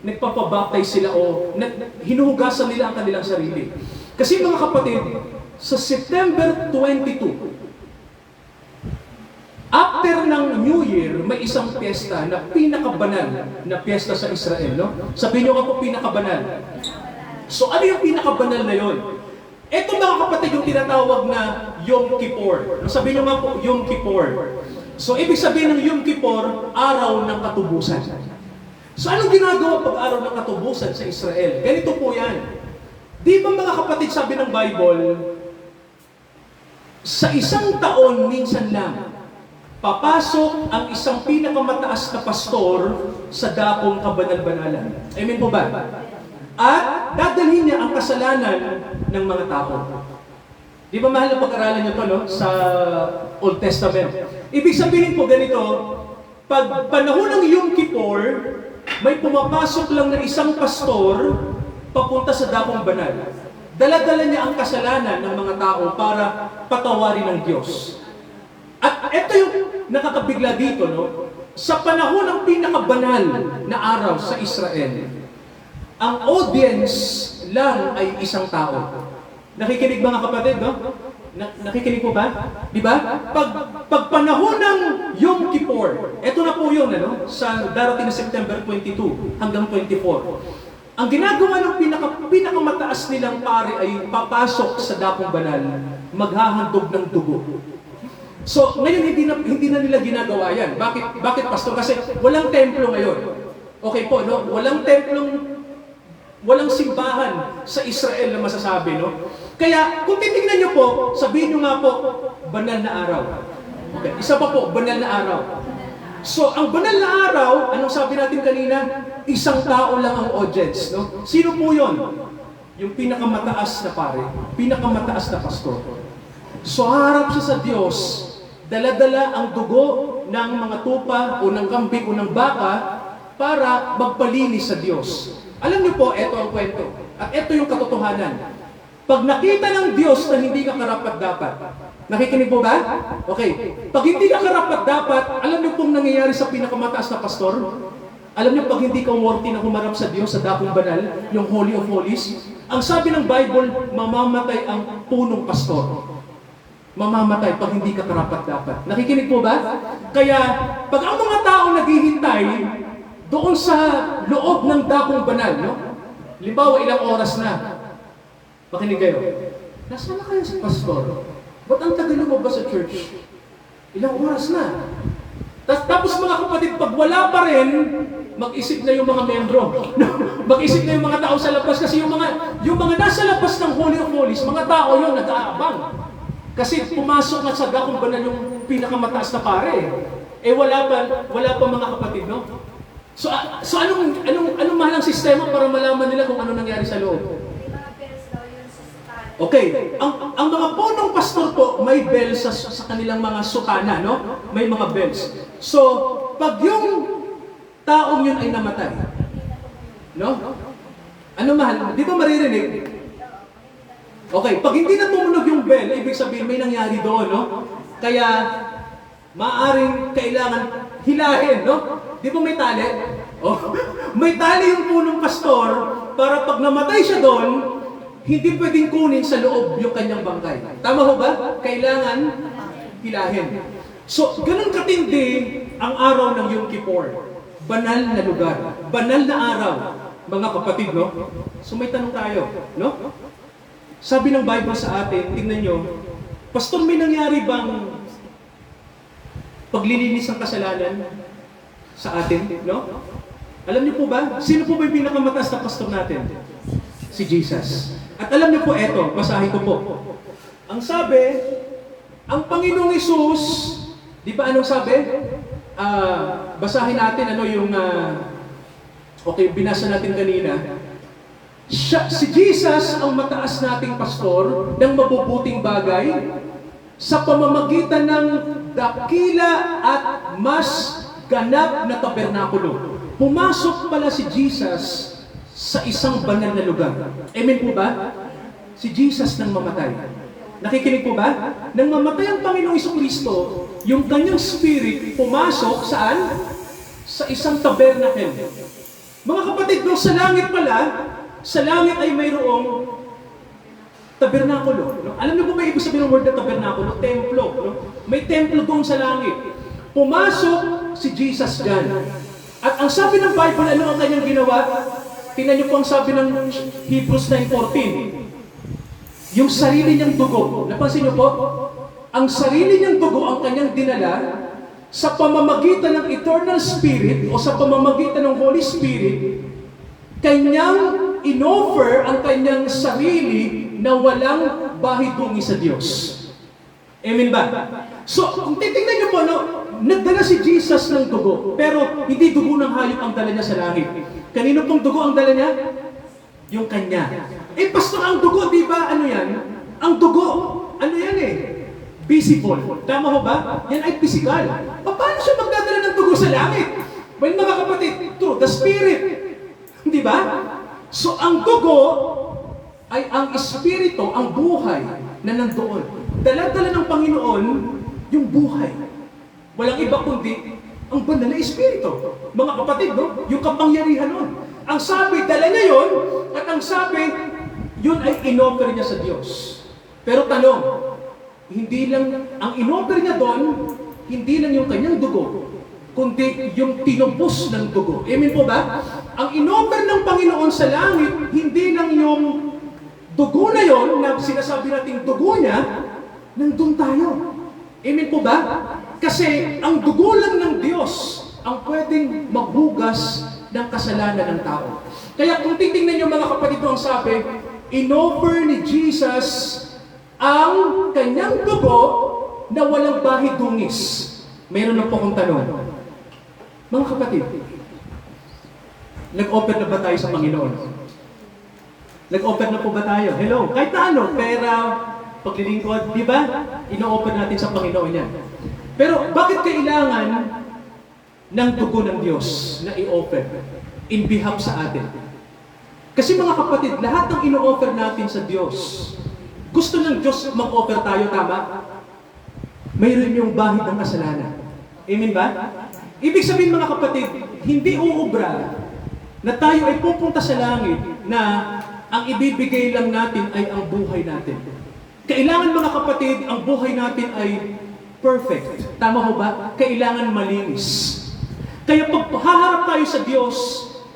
nagpapabaptize sila o hinuhugasan nila ang kanilang sarili? Kasi mga kapatid, sa September 22, after ng New Year, may isang piyesta na pinakabanal na piyesta sa Israel, no? Sabihin nyo ako, pinakabanal. So, ano yung pinakabanal na yon? Ito mga kapatid, yung tinatawag na Yom Kippur. Sabihin nyo nga po, Yom Kippur. So, ibig sabihin ng Yom Kippur, araw ng katubusan. So, anong ginagawa pag araw ng katubusan sa Israel? Ganito po yan. Di ba mga kapatid, sabi ng Bible, sa isang taon, minsan lang, papasok ang isang pinakamataas na pastor sa dapong kabanal-banalan. Amen po ba? At dadalhin niya ang kasalanan ng mga tao. Di ba mahal na pag-aralan niyo to, no? Sa Old Testament. Ibig sabihin po ganito, pag panahon ng Yom Kippur, may pumapasok lang na isang pastor papunta sa dapong banal. Dala-dala niya ang kasalanan ng mga tao para patawarin ng Diyos. At ito yung nakakabigla dito, no? Sa panahon ng pinakabanal na araw sa Israel, ang audience lang ay isang tao. Nakikinig mga kapatid, no? Nakikinig po ba? Di ba? Pag panahon ng Yom Kippur, ito na po yun, ano? Sa darating na September 22 hanggang 24. Ang ginagawa ng pinakamataas nilang pari ay papasok sa dapong banal, maghahandog ng dugo. So, ngayon hindi na nila ginagawa yan. Bakit pastor? Kasi walang templo ngayon. Okay po, no? Walang simbahan sa Israel na masasabi, no? Kaya, kung titignan nyo po, sabihin nyo nga po, banal na araw. Okay. Isa pa po, banal na araw. So, ang banal na araw, anong sabi natin kanina? Isang tao lang ang audience, no? Sino po yun? Yung pinakamataas na pare, pinakamataas na pastor. So, harap siya sa Diyos, dala-dala ang dugo ng mga tupa o ng kambing o ng baka para magpalinis sa Diyos. Alam niyo po, ito ang kwento. At ito yung katotohanan. Pag nakita ng Diyos na hindi ka karapat-dapat, Nakikinig po ba? Okay. Pag hindi ka karapat-dapat, alam niyo pong nangyayari sa pinakamataas na pastor? Alam niyo pag hindi ka worthy na humarap sa Diyos sa dakong banal, yung Holy of Holies, ang sabi ng Bible, mamamatay ang punong pastor. Mamamatay pag hindi ka karapat-dapat. Nakikinig po ba? Kaya, pag ang mga tao naghihintay doon sa loob ng dakong banal, no? Limbawa, ilang oras na. Makinig kayo. Nasaan na kaya si pastor? Ba't ang tagal lumabas sa church? Ilang oras na. Tapos mga kapatid, pag wala pa rin, mag-isip na yung mga membro. Mag-isip na yung mga tao sa labas kasi yung mga nasa labas ng Holy of Holies, mga tao yun nag-aabang. Kasi pumasok na sa dakong banal yung pinakamataas na pare. Eh wala pa mga kapatid, no? So anong mahalang sistema para malaman nila kung ano nangyari sa loob? Okay, ang mga punong pastor po, may bells sa kanilang mga sutana, no? May mga bells. So, pag yung taong yun ay namatay, no? Ano mahal? Di ba maririnig? Okay, pag hindi na tumunog yung bell, ibig sabihin may nangyari doon, no? Kaya, maaring kailangan hilahin, no? Di ba may tali? Oh, may tali yung punong pastor para pag namatay siya doon, hindi pwedeng kunin sa loob yung kanyang bangkay. Tama ho ba? Kailangan hilahin. So, ganun katindi ang araw ng Yom Kippur. Banal na lugar. Banal na araw. Mga kapatid, no? So, may tanong tayo, no? Sabi ng Bible sa atin, tingnan nyo, Pastor, may nangyari bang paglilinis ng kasalanan sa atin, no? Alam niyo po ba? Sino po ba yung pinakamataas na pastor natin? Si Jesus. At alam niyo po, eto, basahin ko po. Ang sabi, ang Panginoong Hesus, di ba anong sabi? Basahin natin ano yung, okay, binasa natin kanina. Si Jesus ang mataas nating pastor ng mabubuting bagay sa pamamagitan ng dakila at mas ganap na tabernakulo. Pumasok pala si Jesus sa isang banal na lugar. Amen po ba? Si Jesus nang mamatay. Nakikinig po ba? Nang mamatay ang Panginoong Jesucristo, yung kanyang spirit pumasok saan? Sa isang tabernacle. Mga kapatid, no, sa langit pala, sa langit ay mayroong tabernakulo. No? Alam niyo po ba ibig sabihin ng word na tabernakulo? Templo. No? May templo doon sa langit. Pumasok si Jesus dyan. At ang sabi ng Bible, ano ang kanyang ginawa? Tingnan niyo po ang sabi ng Hebrews 9:14. Yung sarili niyang dugo. Napansin niyo po? Ang sarili niyang dugo ang kanyang dinala sa pamamagitan ng Eternal Spirit o sa pamamagitan ng Holy Spirit, kanyang inoffer ang kanyang sarili na walang bahidungi sa Diyos. Amen ba? So, kung titignan niyo po, no, nagdala si Jesus ng dugo, pero hindi dugo ng hayop ang dala niya sa langit. Kanino pong dugo ang dala niya? Yung kanya. Eh, pastor, ang dugo, di ba, ano yan? Ang dugo, ano yan eh? Visible. Tama ho ba? Yan ay physical. Paano siya magdadala ng dugo sa langit? Well, mga kapatid, through the Spirit. Di ba? So, ang dugo ay ang espiritu, ang buhay na nandoon. Dala-dala ng Panginoon yung buhay. Walang iba kundi ang banal na espiritu. Mga kapatid, no? Yung kapangyarihan nun. Ang sabi, dala niya yun, at ang sabi, yun ay inoffer niya sa Diyos. Pero tanong, hindi lang, ang inoffer niya doon, hindi lang yung kanyang dugo, kundi yung tinubos ng dugo. Amen po ba? Ang inoffer ng Panginoon sa langit, hindi lang yung dugo na yon na sinasabi nating dugo niya, nandun tayo. Amen po ba? Kasi ang dugo lang ng Diyos ang pwedeng maghugas ng kasalanan ng tao. Kaya kung titingnan niyo mga kapatid, ang sabi, inoffer ni Jesus ang kanyang dugo na walang bahidungis. Mayroon na po akong tanong. Mga kapatid, nag-offer na ba tayo sa Panginoon? Nag-offer na po ba tayo? Hello? Kahit na ano, pera, paglilingkod, di ba? Ino-offer natin sa Panginoon yan. Pero bakit kailangan ng dugo ng Diyos na i-offer in behalf sa atin? Kasi mga kapatid, lahat ng ino-offer natin sa Diyos, gusto ng Diyos mag-offer tayo, tama? mayroon yung bahid ng kasalanan. Amen ba? Ibig sabihin mga kapatid, hindi uubra na tayo ay pupunta sa langit na ang ibibigay lang natin ay ang buhay natin. Kailangan mga kapatid, ang buhay natin ay perfect. Tama ho ba? Kailangan malinis. Kaya pag haharap tayo sa Diyos,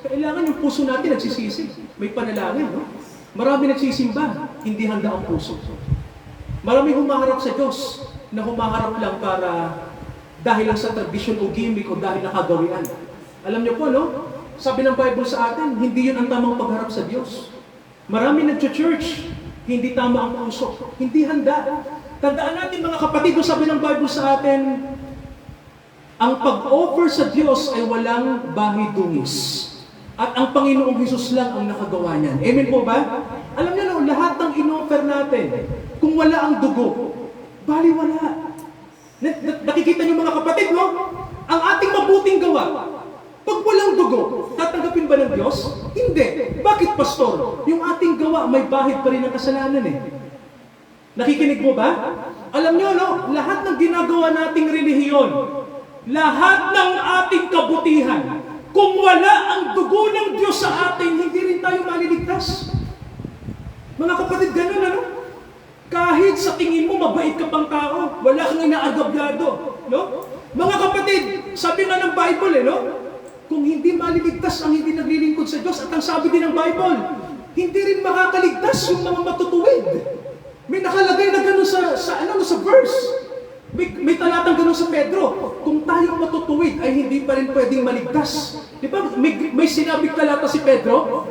kailangan yung puso natin nagsisisi. May panalangin, no? Marami nagsisimba, hindi handa ang puso. Marami humaharap sa Diyos na humaharap lang para dahil lang sa tradisyon o gimmick o dahil nakagawian. Alam niyo po, no? Sabi ng Bible sa atin, hindi yun ang tamang pagharap sa Diyos. Marami nag-church, hindi tama ang puso, hindi handa. Tandaan natin mga kapatid, kung sabi ng Bible sa atin, ang pag-offer sa Diyos ay walang bahidungis. At ang Panginoong Hesus lang ang nakagawa niyan. Amen po ba? Alam niyo no, lahat ng in-offer natin, kung wala ang dugo, bali wala. Nakikita niyo mga kapatid, no? Ang ating mabuting gawa, pag walang dugo, tatanggapin ba ng Diyos? Hindi. Bakit, pastor? Yung ating gawa, may bahid pa rin ng kasalanan eh. Nakikinig mo ba? Alam niyo, no? Lahat ng ginagawa nating relihiyon, lahat ng ating kabutihan, kung wala ang dugo ng Diyos sa atin, hindi rin tayo maliligtas. Mga kapatid, ganun ano? Kahit sa tingin mo, mabait ka pang tao, wala kang inaagabyado. No? Mga kapatid, sabi nga ng Bible, no? Kung hindi maliligtas ang hindi naglilingkod sa Diyos, at ang sabi din ng Bible, hindi rin makakaligtas yung mga matutuwid. May nakalagay na gano'n sa verse. May talatang gano'n sa Pedro. Kung tayong matutuwid ay hindi pa rin pwedeng maligtas. Di ba? May sinabing talata si Pedro.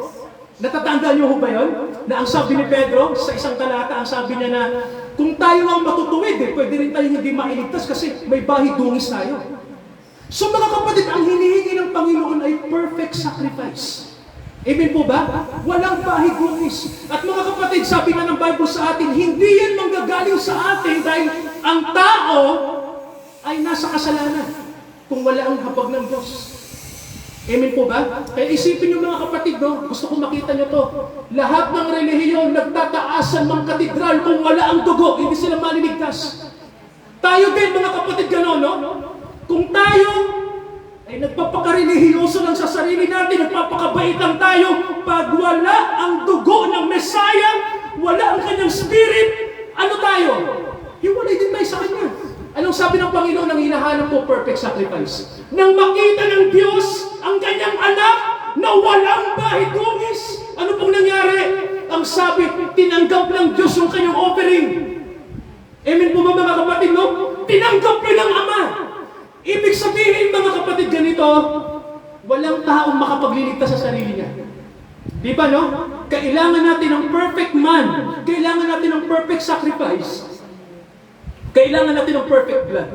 Natatandaan niyo ho ba yun? Na ang sabi ni Pedro sa isang talata, ang sabi niya na kung tayo ang matutuwid, pwede rin tayo hindi mailigtas kasi may bahidungis tayo. So mga kapatid, ang hinihingi ng Panginoon ay perfect sacrifice. Amen po ba? Walang bahidungis. At mga kapatid, sabi nga ng Bible sa atin, hindi yan manggagaling sa atin dahil ang tao ay nasa kasalanan kung wala ang habag ng Diyos. Amen po ba? Kaya isipin niyo mga kapatid, no? Gusto ko makita niyo to. Lahat ng relihiyon nagtataasan ng katedral kung wala ang dugo, hindi sila maliligtas. Tayo din mga kapatid gano'n, no? Kung tayo ay nagpapakarelihiyoso lang sa sarili natin, nagpapakabait lang tayo, pag wala ang dugo ng Messiah, wala ang kanyang spirit, ano tayo? Hiwalay din tayo sa kanya. Anong sabi ng Panginoon ang hinahanap po? Perfect sacrifice. Nang makita ng Diyos ang kanyang anak na walang bahidungis, ano pong nangyari? Ang sabi, tinanggap ng Diyos yung kanyang offering. Amen po ba mga kapatid, no? Tinanggap yun ng Ama. Ibig sabihin mga kapatid ganito, walang taong makapagliligtas sa sarili niya. Di ba, no? Kailangan natin ng perfect man. Kailangan natin ng perfect sacrifice. Kailangan natin ng perfect blood.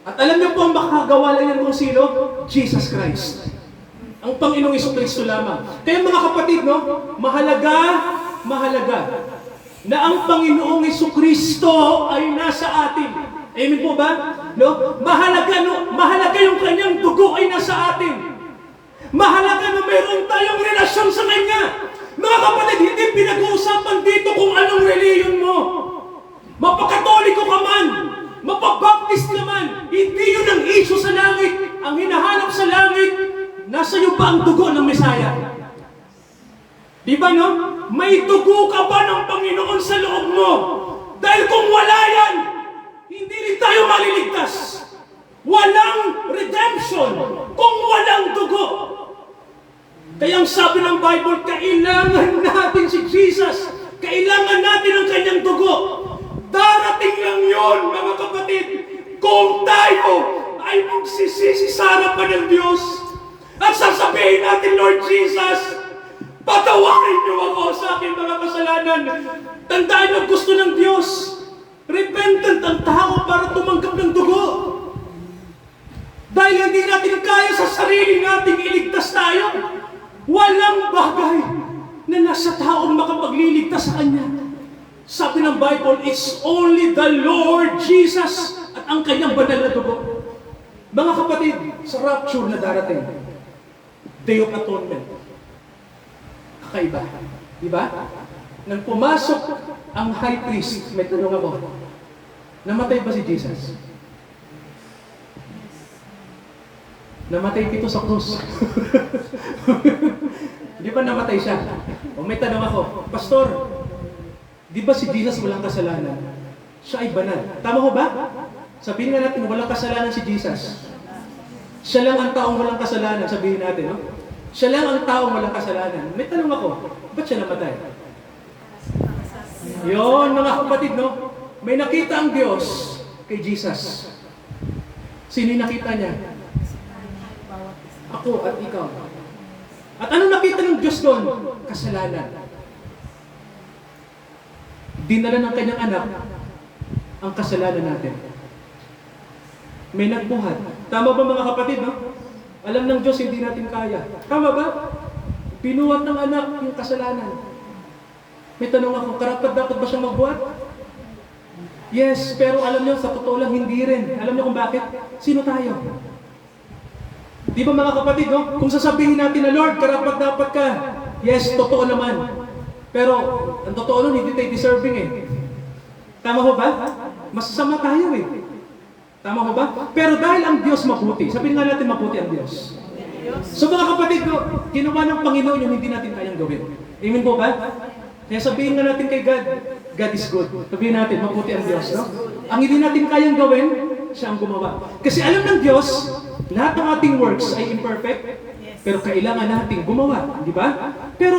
At alam niyo po ang makagawa lang yan kung sino? Jesus Christ. Ang Panginoong Jesucristo lamang. Kaya mga kapatid, no? Mahalaga na ang Panginoong Jesucristo ay nasa atin. Amen po ba? No? Mahalaga yung kanyang dugo ay nasa atin. Mahalaga na mayroon tayong relasyon sa Kanya. Mga kapatid, hindi pinag-uusapan dito kung anong reliyon mo. Mapakatoliko ka man, mapabaptist ka man, hindi yun ang issue sa langit. Ang hinahanap sa langit, nasa iyo ba ang dugo ng Mesaya? Di ba no? May dugo ka ba ng Panginoon sa loob mo? Dahil kung wala yan, hindi rin tayo maliligtas. Walang redemption kung walang dugo. Kaya ang sabi ng Bible, kailangan natin si Jesus. Kailangan natin ang kanyang dugo. Darating lang yun, mga kapatid, kung tayo ay magsisisi sa harapan ng Diyos at sasabihin natin, Lord Jesus, patawarin niyo ako sa aking mga kasalanan. Tandaan niyo gusto ng Diyos. Repentant ang tao para tumanggap ng dugo. Dahil hindi natin kaya sa sarili nating iligtas tayo. Walang bagay na nasa taong makapagliligtas sa Kanya. Sabi ng Bible, it's only the Lord Jesus at ang Kanyang banal na dugo. Mga kapatid, sa rapture na darating, Day of Atonement, kakaiba. Diba? Nang pumasok ang high priest, may tanong ako, Namatay ba si Jesus? Namatay dito sa krus. Di ba namatay siya? O may tanong ako, Pastor, di ba si Jesus walang kasalanan? Siya ay banal. Tama ho ba? Sabihin nga natin, walang kasalanan si Jesus. Siya lang ang taong walang kasalanan, sabihin natin, no? Siya lang ang taong walang kasalanan. May tanong ako, ba't siya namatay? Yon, mga kapatid, no? May nakita ang Diyos kay Jesus. Sino yung nakita niya? Ako at ikaw. At anong nakita ng Diyos doon? Kasalanan. Dinala ng kanyang anak ang kasalanan natin. May nagbuhat. Tama ba mga kapatid, no? Alam ng Diyos, hindi natin kaya. Tama ba? Pinuhat ng anak yung kasalanan. May tanong ako, karapat dapat ba siyang magbuhat? Yes, pero alam niyo, sa totoo lang, hindi rin. Alam niyo kung bakit? Sino tayo? Di ba mga kapatid, no? Kung sasabihin natin na, Lord, karapat dapat ka. Yes, totoo naman. Pero, ang totoo nun, hindi tayo deserving eh. Tama ho ba? Masasama tayo eh. Tama ho ba? Pero dahil ang Diyos mabuti, sabihin nga natin mabuti ang Diyos. So mga kapatid, no, ginawa ng Panginoon yung hindi natin kayang gawin. Amen po ba? Kaya sabihin nga natin kay God, God is good. Sabihin natin, mabuti ang Diyos. No? Ang hindi natin kayang gawin, siya ang gumawa. Kasi alam ng Diyos, lahat ng ating works ay imperfect, pero kailangan nating gumawa. Di ba? Pero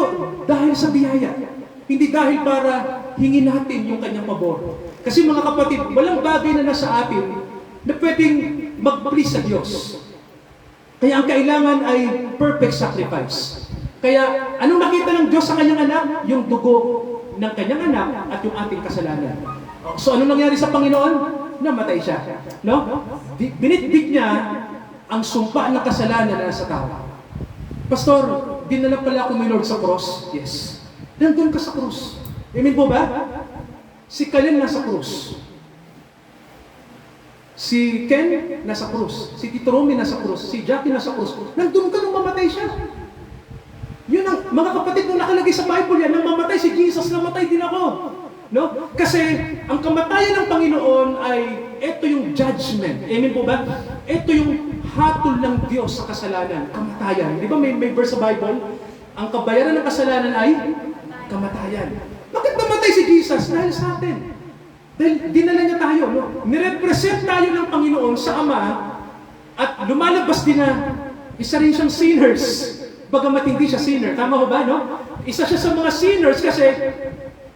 dahil sa biyaya, hindi dahil para hingin natin yung kanyang pabor. Kasi mga kapatid, walang bagay na nasa atin na pwedeng mag-please sa Diyos. Kaya ang kailangan ay perfect sacrifice. Kaya anong nakita ng Diyos sa kanyang anak? Yung dugo ng kanyang anak at yung ating kasalanan. So anong nangyari sa Panginoon? Namatay siya. No? Binitbit niya ang sumpa ng kasalanan na nasa tao. Pastor, dinala pala ako ni Lord sa cross? Yes. Nandun ka sa krus. Amen po ba? Si Kalen nasa krus. Si Ken nasa krus. Si Tito Romy nasa krus. Si Jackie nasa krus. Nandun ka nung mamatay siya. Yun ang, mga kapatid, nung nakalagay sa Bible yan, nang mamatay si Jesus, namatay din ako. No? Kasi ang kamatayan ng Panginoon ay ito yung judgment. Amen po ba? Ito yung hatol ng Diyos sa kasalanan, kamatayan. Di ba may verse sa Bible? Ang kabayaran ng kasalanan ay kamatayan. Bakit namatay si Jesus? Dahil sa atin. Dahil dinala niya tayo. No? Nirepresent tayo ng Panginoon sa Ama at lumalabas din na isa rin siyang sinners. Bagamat hindi siya sinner. Tama ba, no? Isa siya sa mga sinners kasi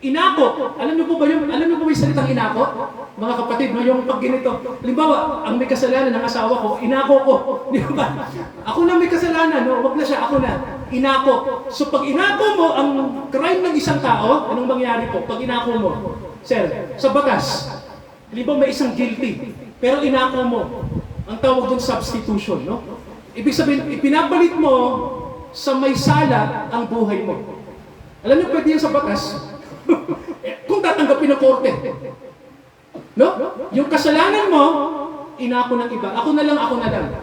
inako. Alam niyo po ba yung salitang inako? Mga kapatid, no? Yung pag ganito. Halimbawa, ang may kasalanan ng asawa ko, inako ko. Di ba? Ako na may kasalanan, no? Wag na siya, ako na. Inako. So pag inako mo ang crime ng isang tao, anong mangyari po? Pag inako mo, sir, sa batas, halimbawa may isang guilty, pero inako mo, ang tawag doon substitution, no? Ibig sabihin, ipinapalit mo sa may sala ang buhay mo. Alam niyo, pwede yan sa batas. Kung tatanggapin ng korte. No? Yung kasalanan mo, inako ng iba. Ako na lang.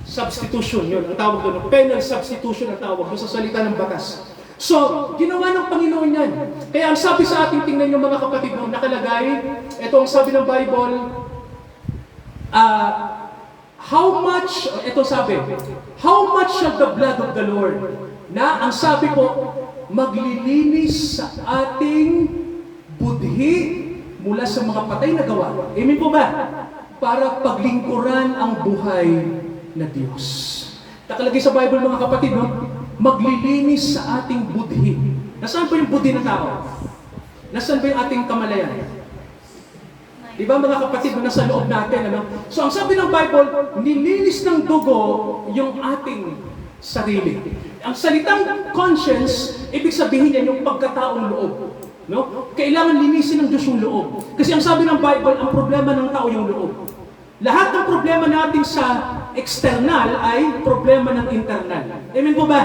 Substitution, yun. Ang tawag doon. Penal substitution ang tawag doon sa salita ng batas. So, ginawa ng Panginoon yan. Kaya ang sabi sa ating, tingnan yung mga kapatid mo, nakalagay, ito ang sabi ng Bible, how much shall the blood of the Lord, na ang sabi po, maglilinis sa ating budhi mula sa mga patay na gawa. Amen po ba? Para paglingkuran ang buhay na Diyos. Nakalagay sa Bible mga kapatid, no? Maglilinis sa ating budhi. Nasaan ba yung budhi ng tao? Nasaan ba yung ating kamalayan? Di ba mga kapatid, nasa loob natin, ano? So ang sabi ng Bible, nilinis ng dugo yung ating sarili. Ang salitang conscience, ibig sabihin yan yung pagkataong loob. No? Kailangan linisin ng Diyos yung loob. Kasi ang sabi ng Bible, ang problema ng tao yung loob. Lahat ng problema natin sa external ay problema ng internal. Amen po ba?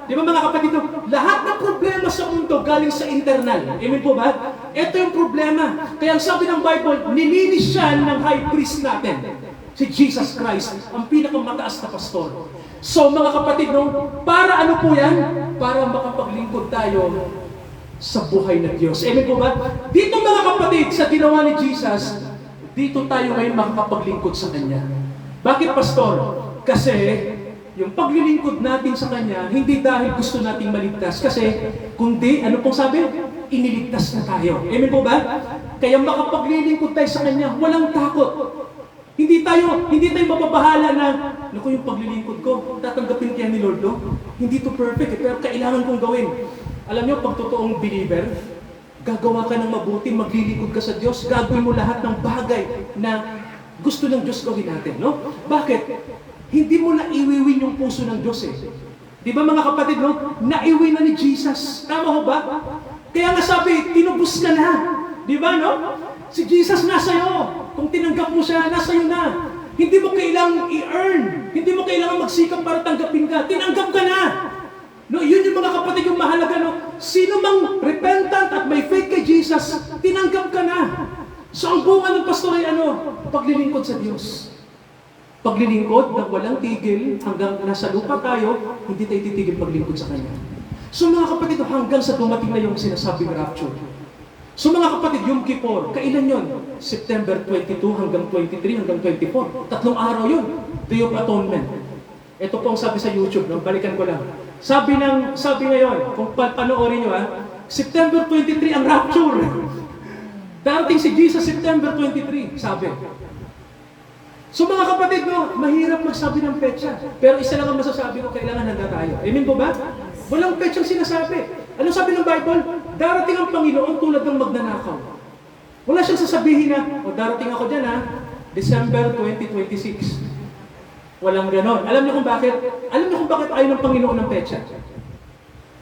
Di ba mga kapatid, lahat ng problema sa mundo galing sa internal. Amen po ba? Ito yung problema. Kaya ang sabi ng Bible, nilinis siya ng high priest natin. Si Jesus Christ, ang pinakamataas na pastor. So mga kapatid, para ano po yan? Para makapaglingkod tayo sa buhay ng Diyos. Amen po ba? Dito mga kapatid, sa ginawa ni Jesus, dito tayo ngayon makakapaglingkod sa Kanya. Bakit, Pastor? Kasi yung paglilingkod natin sa Kanya, hindi dahil gusto nating maligtas. Kasi, kundi, ano pong sabi? Iniligtas na tayo. Amen po ba? Kaya makapaglilingkod tayo sa Kanya, walang takot. Hindi tayo mapabahala na, naku, yung paglilingkod ko, tatanggapin kaya ni Lord, no? Hindi to perfect, pero kailangan kong gawin. Alam niyo, pag totoong believer, gagawa ka ng mabuti, maglilingkod ka sa Diyos, gagawin mo lahat ng bagay na gusto ng Diyos gawin natin, no? Bakit? Hindi mo na iwiwin yung puso ng Diyos, eh. Di ba mga kapatid, no? Naiwi na ni Jesus. Tama ho ba? Kaya nga sabi, tinubos ka na. Di ba, no? Si Jesus nasa iyo. Kung tinanggap mo siya, nasa iyo na. Hindi mo kailangang i-earn. Hindi mo kailangang magsikap para tanggapin ka. Tinanggap ka na. No, yun yung mga kapatid yung mahalaga, no? Sino mang repentant at may faith kay Jesus, tinanggap ka na. So ang bunga ng pastor ay ano? Paglilingkod sa Diyos. Paglilingkod na walang tigil hanggang nasa lupa tayo, hindi tayo titigil maglingkod sa Kanya. So mga kapatid, hanggang sa dumating na yung sinasabing rapture. So mga kapatid, Yom Kippur, kailan yon? September 22 hanggang 23 hanggang 24. 3 araw yun. Day of Atonement. Ito po ang sabi sa YouTube, no? Balikan ko lang. Sabi ngayon, kung panoorin nyo September 23 ang rapture. Darating si Jesus September 23, sabi. So mga kapatid, no, mahirap magsabi ng petsa. Pero isa lang ang masasabi ko, kailangan handa tayo. Amen po ba? Walang petsang sinasabi. Ano sabi ng Bible? Darating ang Panginoon tulad ng magnanakaw. Wala siyang sasabihin na, darating ako dyan December 2026. Walang ganon. Alam niyo kung bakit? Alam niyo kung bakit ayaw ng Panginoon ng petsa?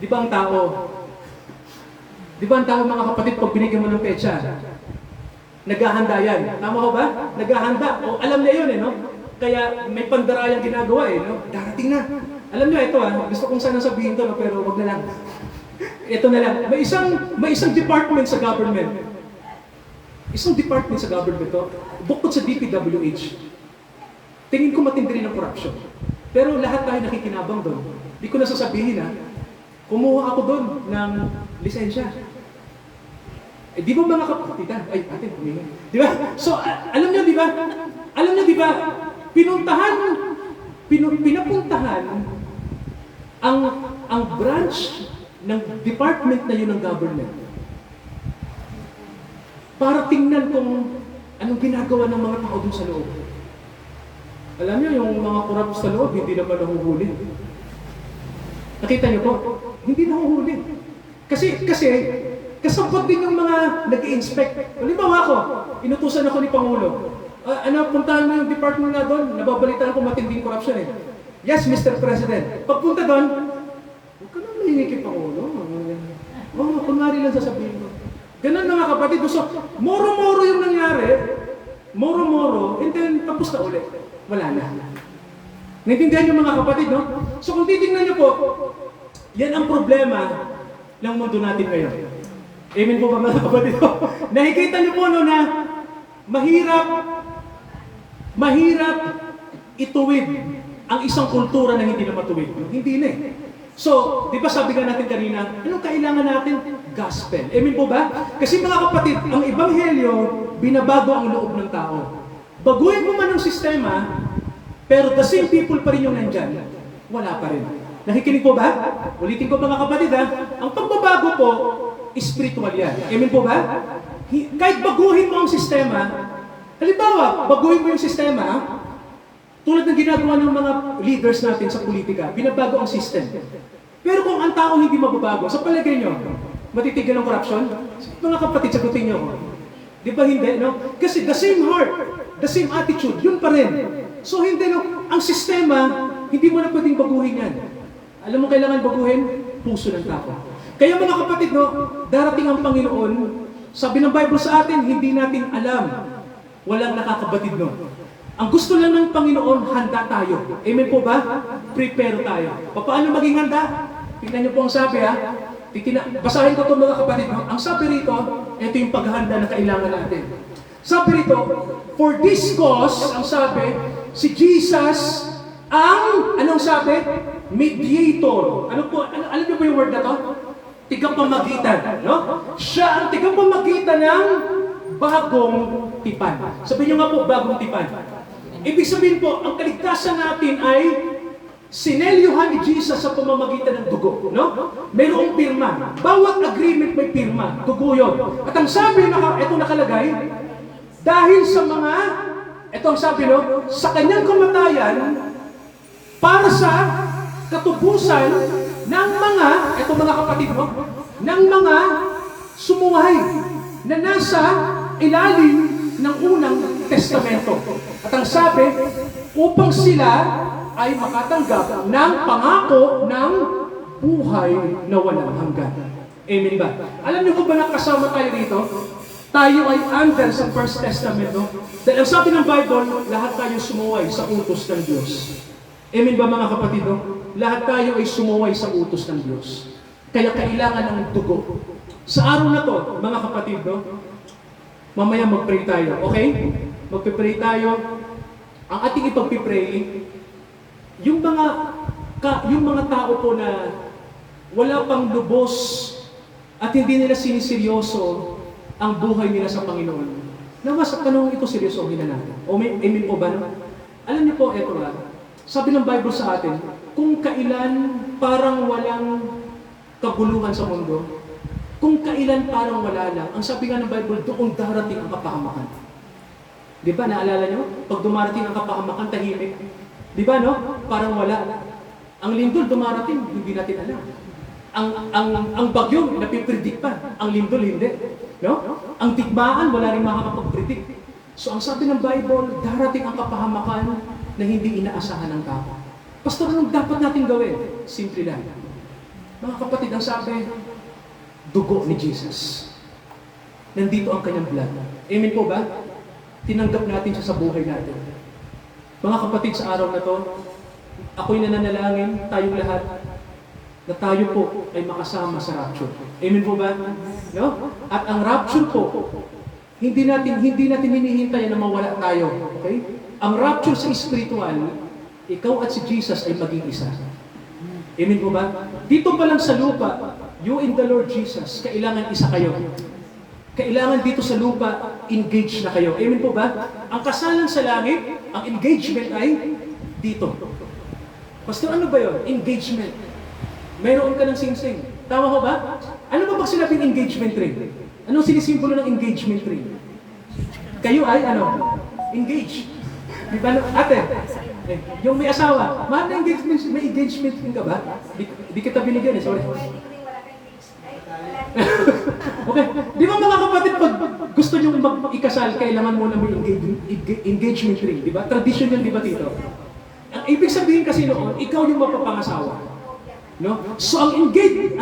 Di ba ang tao, mga kapatid, pag binigyan mo ng petsa, naghahanda yan. Tama ko ba? Naghahanda. O alam niya yun, no? Kaya may pandarayang ginagawa, no? Darating na. Alam niyo, ito, gusto kong sana sabihin to, no? Pero wag na lang. Ito na lang. May isang department sa government. Isang department sa government to, bukod sa DPWH. Tingin ko matindi rin ang corruption. Pero lahat tayo nakikinabang doon. Di ko na sasabihin kumuha ako doon ng lisensya. Di ba mga kapatid? Ay, ate, huminga. Di ba? So, alam niyo, di ba? Pinapuntahan ang branch ng department na yun ng government para tingnan kung anong ginagawa ng mga tao doon sa loob. Alam niyo, yung mga corrupt sa loob, hindi naman nahuhuli. Nakita niyo po? Hindi nahuhuli. Kasi, kasabot din yung mga nag-i-inspect. Halimbawa ako, inutusan ako ni Pangulo. Puntahan mo yung department na doon, nababalitaan ko matinding corruption Yes, Mr. President. Pagpunta doon, huwag ka na mahingi kay Pangulo. Kunwari lang sasabihin mo. Ganun mga kapatid. So, moro-moro yung nangyari. Moro-moro, and then tapos na ulit. Wala na. Naintindihan niyo mga kapatid, no? So kung titingnan niyo po, yan ang problema ng mundo natin ngayon. Amen po ba mga kapatid? Nakikita niyo po no, na mahirap ituwid ang isang kultura na hindi na matuwid. Hindi na So, di ba sabi nga natin kanina, anong kailangan natin? Gospel. Amen po ba? Kasi mga kapatid, ang ebanghelyo, binabago ang loob ng tao. Baguhin mo man ang sistema, pero the same people pa rin yung nandyan. Wala pa rin. Nakikinig po ba? Ulitin ko mga kapatid ang pagbabago po, spiritual yan. Amen po ba? Kahit baguhin mo ang sistema, halimbawa, baguhin mo yung sistema, tulad ng ginagawa ng mga leaders natin sa politika, binabago ang system. Pero kung ang tao hindi mababago, sa palagay nyo, matitigil ang corruption? Mga kapatid, sagutin nyo. Di ba hindi, no? Kasi the same heart, the same attitude, yun pa rin. So hindi, no? Ang sistema, hindi mo na pwedeng baguhin yan. Alam mo kailangan baguhin? Puso ng tao. Kaya mga kapatid, no? Darating ang Panginoon, sabi ng Bible sa atin, hindi natin alam. Walang nakakabatid, no? Ang gusto lang ng Panginoon, handa tayo. Amen po ba? Prepare tayo. Paano maging handa? Tingnan niyo po ang sabi basahin ko ito mga kapatid. No? Ang sabi rito, ito yung paghahanda na kailangan natin. Sabi rito, for this cause, ang sabi, si Jesus anong sabi? Mediator. Alam niyo ba yung word na to? Tigapamagitan. No? Siya ang tigapamagitan ng bagong tipan. Sabihin nyo nga po, bagong tipan. Ibig sabihin po, ang kaligtasan natin ay sinelyuhan ni Jesus sa pamamagitan ng dugo. No? Mayroong pirma. Bawat agreement may pirma. Dugo yun. At ang sabi, ito nakalagay, dahil sa mga, ito ang sabi, no, sa kanyang kamatayan, para sa katubusan ng mga, ito mga kapatid mo, ng mga sumuway na nasa ilalim ng unang testamento. At ang sabi, upang sila ay makatanggap ng pangako ng buhay na walang hanggan. Amen ba? Alam niyo ba na kasama tayo dito? Tayo ay under sa First Testament, no? Dahil ang sabi ng Bible, lahat tayo sumuway sa utos ng Diyos. Amen ba mga kapatid, no? Lahat tayo ay sumuway sa utos ng Diyos. Kaya kailangan ng dugo. Sa araw na to, mga kapatid, no? Mamaya mag-pray tayo, okay? Magpipray tayo. Ang ating ipagpipray, yung mga tao po na wala pang lubos at hindi nila siniseryoso ang buhay nila sa Panginoon. Nawa sa tanong ito, seryosohin na natin. O amen po ba? No? Alam niyo po, eto nga, sabi ng Bible sa atin, kung kailan parang walang kaguluhan sa mundo, kung kailan parang wala lang, ang sabi nga ng Bible, doon darating ang kapahamakan. Di ba, naalala nyo? Pag dumarating ang kapahamakan, tahimik. Di ba, no? Parang wala. Ang lindol dumarating, hindi natin alam. Ang bagyo, napipredict pa. Ang lindol, hindi. No? Ang tigmaan, wala rin makakapag-predict. So, ang sabi ng Bible, darating ang kapahamakan na hindi inaasahan ng tao. Pastor, anong dapat natin gawin? Simple lang. Mga kapatid, ang sabi, dugo ni Jesus. Nandito ang kanyang blood. Amen po ba? Tinanggap natin siya sa buhay natin. Mga kapatid, sa araw na to, ako'y nananalangin, tayong lahat, na tayo po ay makasama sa rapture. Amen po ba? No? At ang rapture po, hindi natin hinihintay na mawala tayo. Okay? Ang rapture sa spiritual, ikaw at si Jesus ay maging isa. Amen po ba? Dito pa lang sa lupa, you and the Lord Jesus, kailangan isa kayo. Kailangan dito sa lupa, engage na kayo. Amen po ba? Ang kasalan sa langit, ang engagement ay dito. Pastor, ano ba yun? Engagement. Mayroon ka ng sing-sing. Tama ko ba? Ano ba pag sinabing engagement ring? Anong sinisimbolo ng engagement ring? Kayo ay ano? Engage. Di ba? Ate, yung may asawa, mahal na engagement, may engagement ring ka ba? Di kita binigyan eh, sorry. Okay. Di ba mga kapatid, pag gusto nyo ikasal, kailangan mo na may engagement ring, di ba? Tradition yun, di ba dito? Ang ibig sabihin kasi noon, ikaw yung mapapangasawa. No? So ang engagement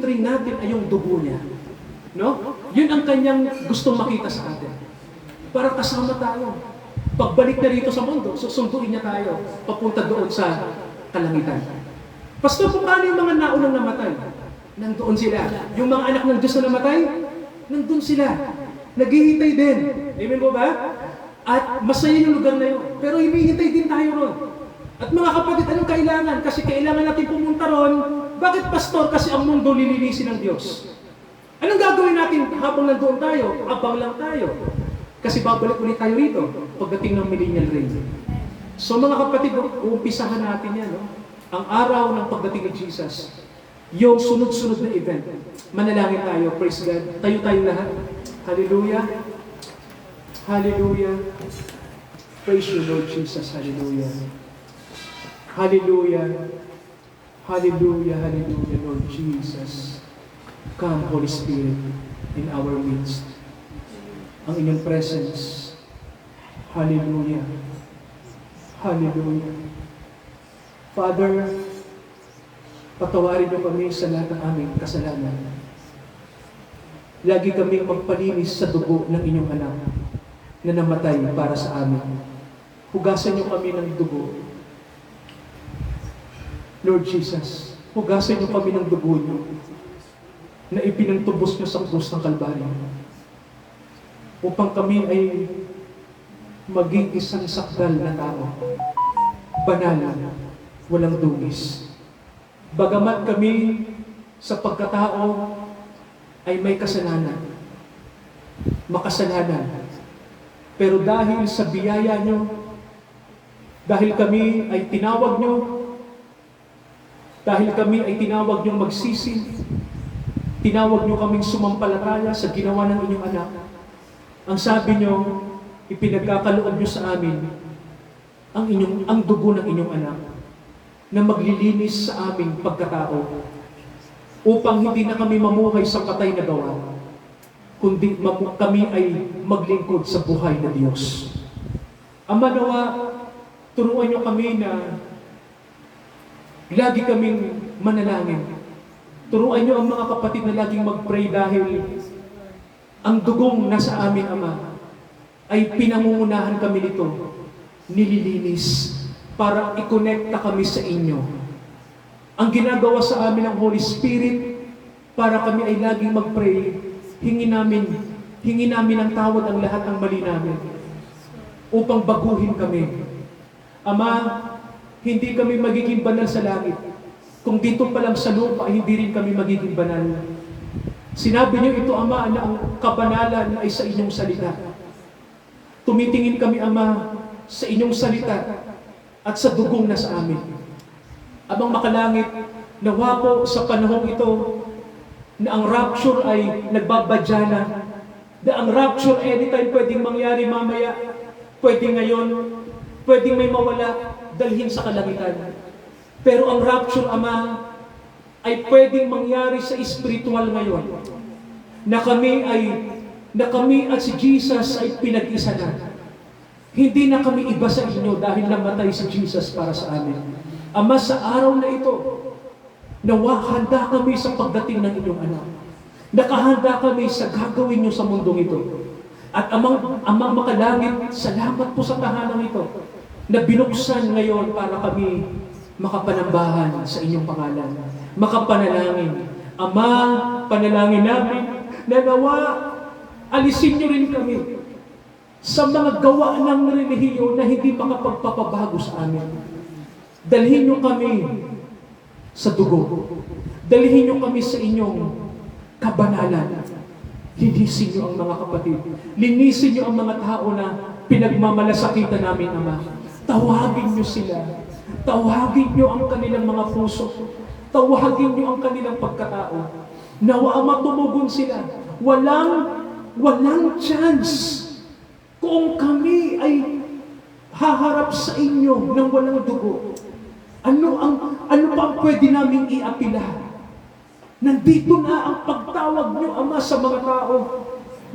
ring natin ay yung dugo niya. No? Yun ang kanyang gustong makita sa atin. Para kasama tayo. Pagbalik na rito sa mundo, susunduin niya tayo papunta doon sa kalangitan. Pastor, paano yung mga naunang namatay? Nandoon sila. Yung mga anak ng Diyos na namatay, nandun sila. Naghihintay din. Amen po ba? At masaya yung lugar na yun. Pero hinihintay din tayo ron. At mga kapatid, anong kailangan? Kasi kailangan natin pumunta ron. Bakit, Pastor? Kasi ang mundo lilinisin ng Diyos. Anong gagawin natin habang nandoon tayo? Abang lang tayo. Kasi babalik ulit tayo rito pagdating ng millennial reign. So mga kapatid, uumpisahan natin yan. No? Ang araw ng pagdating ni Jesus. Yung sunod-sunod na event. Manalangin tayo. Praise God. Tayo lahat. Hallelujah. Hallelujah. Praise you, Lord Jesus. Hallelujah. Hallelujah. Hallelujah. Hallelujah, Lord Jesus. Come, Holy Spirit, in our midst. Ang inyong presence. Hallelujah. Hallelujah. Father, patawarin niyo kami sa lahat ng aming kasalanan. Lagi kaming magpalinis sa dugo ng inyong anak na namatay para sa amin. Hugasan niyo kami ng dugo. Lord Jesus, hugasan niyo kami ng dugo niyo na ipinagtubos niyo sa krus ng Kalbaryo upang kami ay maging isang sakdal na tao. Banal, walang dungis. Bagamat kami sa pagkatao ay may kasalanan, makasalanan. Pero dahil sa biyaya nyo, dahil kami ay tinawag nyo, dahil kami ay tinawag nyo magsisi, tinawag nyo kaming sumampalataya sa ginawa ng inyong anak, ang sabi nyo, ipinagkakaloob nyo sa amin ang dugo ng inyong anak na maglilinis sa aming pagkatao upang hindi na kami mamuhay sa patay na gawa, kundi kami ay maglingkod sa buhay na Diyos. Ama, nawa, turuan nyo kami na lagi kaming manalangin. Turuan nyo ang mga kapatid na laging mag-pray dahil ang dugong nasa amin, Ama, ay pinangungunahan kami nito, nililinis, para i-connecta kami sa inyo. Ang ginagawa sa amin ng Holy Spirit, para kami ay laging mag-pray, hingi namin ang tawad ang lahat ng mali namin, upang baguhin kami. Ama, hindi kami magiging banal sa langit, kung dito pa lang sa lupa, hindi rin kami magiging banal. Sinabi niyo ito, Ama, na ang kabanalan ay sa inyong salita. Tumitingin kami, Ama, sa inyong salita at sa dugong na sa amin. Amang makalangit, nawa po sa panahong ito na ang rapture ay nagbabadya na ang rapture anytime pwedeng mangyari mamaya, pwedeng ngayon, pwedeng may mawala, dalhin sa kalangitan. Pero ang rapture, Ama, ay pwedeng mangyari sa spiritual ngayon. Na kami at si Jesus ay pinag-isa na. Hindi na kami iba sa inyo dahil namatay si Jesus para sa amin. Ama, sa araw na ito, nawa handa kami sa pagdating ng inyong anak. Nakahanda kami sa gagawin nyo sa mundong ito. At amang makalangit, salamat po sa tahanang ito na binuksan ngayon para kami makapanambahan sa inyong pangalan. Makapanalangin. Ama, panalangin namin na nawa, alisin nyo rin kami sa mga gawa ng relihiyon na hindi makapagpapabago sa amin. Dalhin nyo kami sa dugo. Dalhin nyo kami sa inyong kabanalan. Linisin nyo ang mga kapatid. Linisin nyo ang mga tao na pinagmamalasakitan namin, Ama. Tawagin nyo sila. Tawagin nyo ang kanilang mga puso. Tawagin nyo ang kanilang pagkatao. Nawa, Ama, tumugon sila. Walang chance kung kami ay haharap sa inyo ng walang dugo. Ano pa ang pwede naming iapila? Nandito na ang pagtawag nyo, Ama, sa mga tao.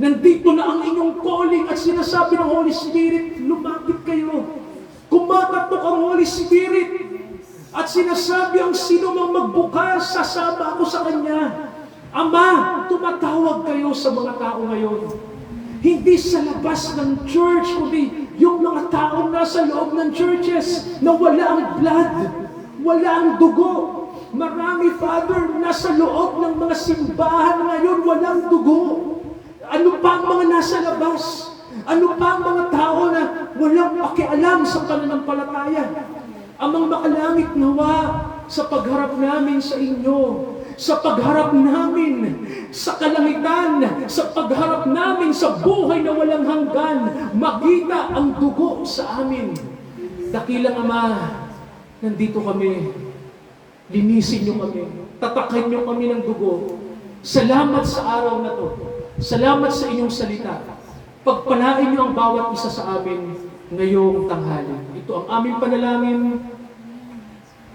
Nandito na ang inyong calling at sinasabi ng Holy Spirit, lumapit kayo. Kumakatok ang Holy Spirit at sinasabi ang sino mang magbukas, sasama ako sa Kanya. Ama, tumatawag kayo sa mga tao ngayon. Hindi sa labas ng church, kundi yung mga taong nasa loob ng churches na wala ang blood, wala ang dugo. Marami, Father, nasa loob ng mga simbahan ngayon, walang dugo. Ano pa ang mga nasa labas? Ano pa ang mga tao na walang pakialam sa pananampalataya? Amang makalangit, nawa sa pagharap namin sa inyo, sa pagharap namin sa kalangitan, sa pagharap namin sa buhay na walang hanggan, makita ang dugo sa amin. Dakilang Ama, nandito kami. Linisin niyo kami. Tatakan niyo kami ng dugo. Salamat sa araw na to. Salamat sa inyong salita. Pagpalain niyo ang bawat isa sa amin ngayong tanghali. Ito ang aming panalangin.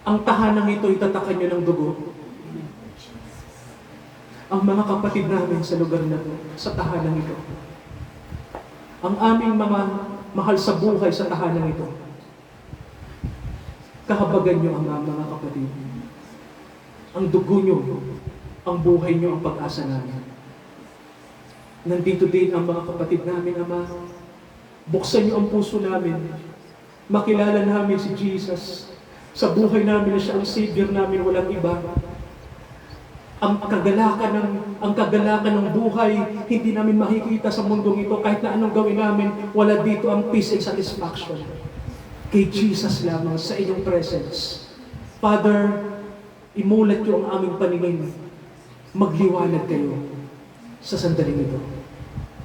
Ang tahanang ito, itatakan niyo ng dugo. Ang mga kapatid namin sa lugar na ito, sa tahanang ito. Ang aming mga mahal sa buhay sa tahanang ito. Kahabagan niyo ang mga kapatid. Ang dugo niyo, ang buhay niyo, ang pag-asa namin. Nandito din ang mga kapatid namin, Ama. Buksan niyo ang puso namin. Makilala namin si Jesus. Sa buhay namin na siya ang Savior namin, walang iba. Ang kagalakan ng buhay, hindi namin makikita sa mundong ito. Kahit na anong gawin namin, wala dito ang peace and satisfaction. Kay Jesus lamang, sa inyong presence. Father, imulat niyo ang aming paningin. Magliwanag kayo sa sandaling ito.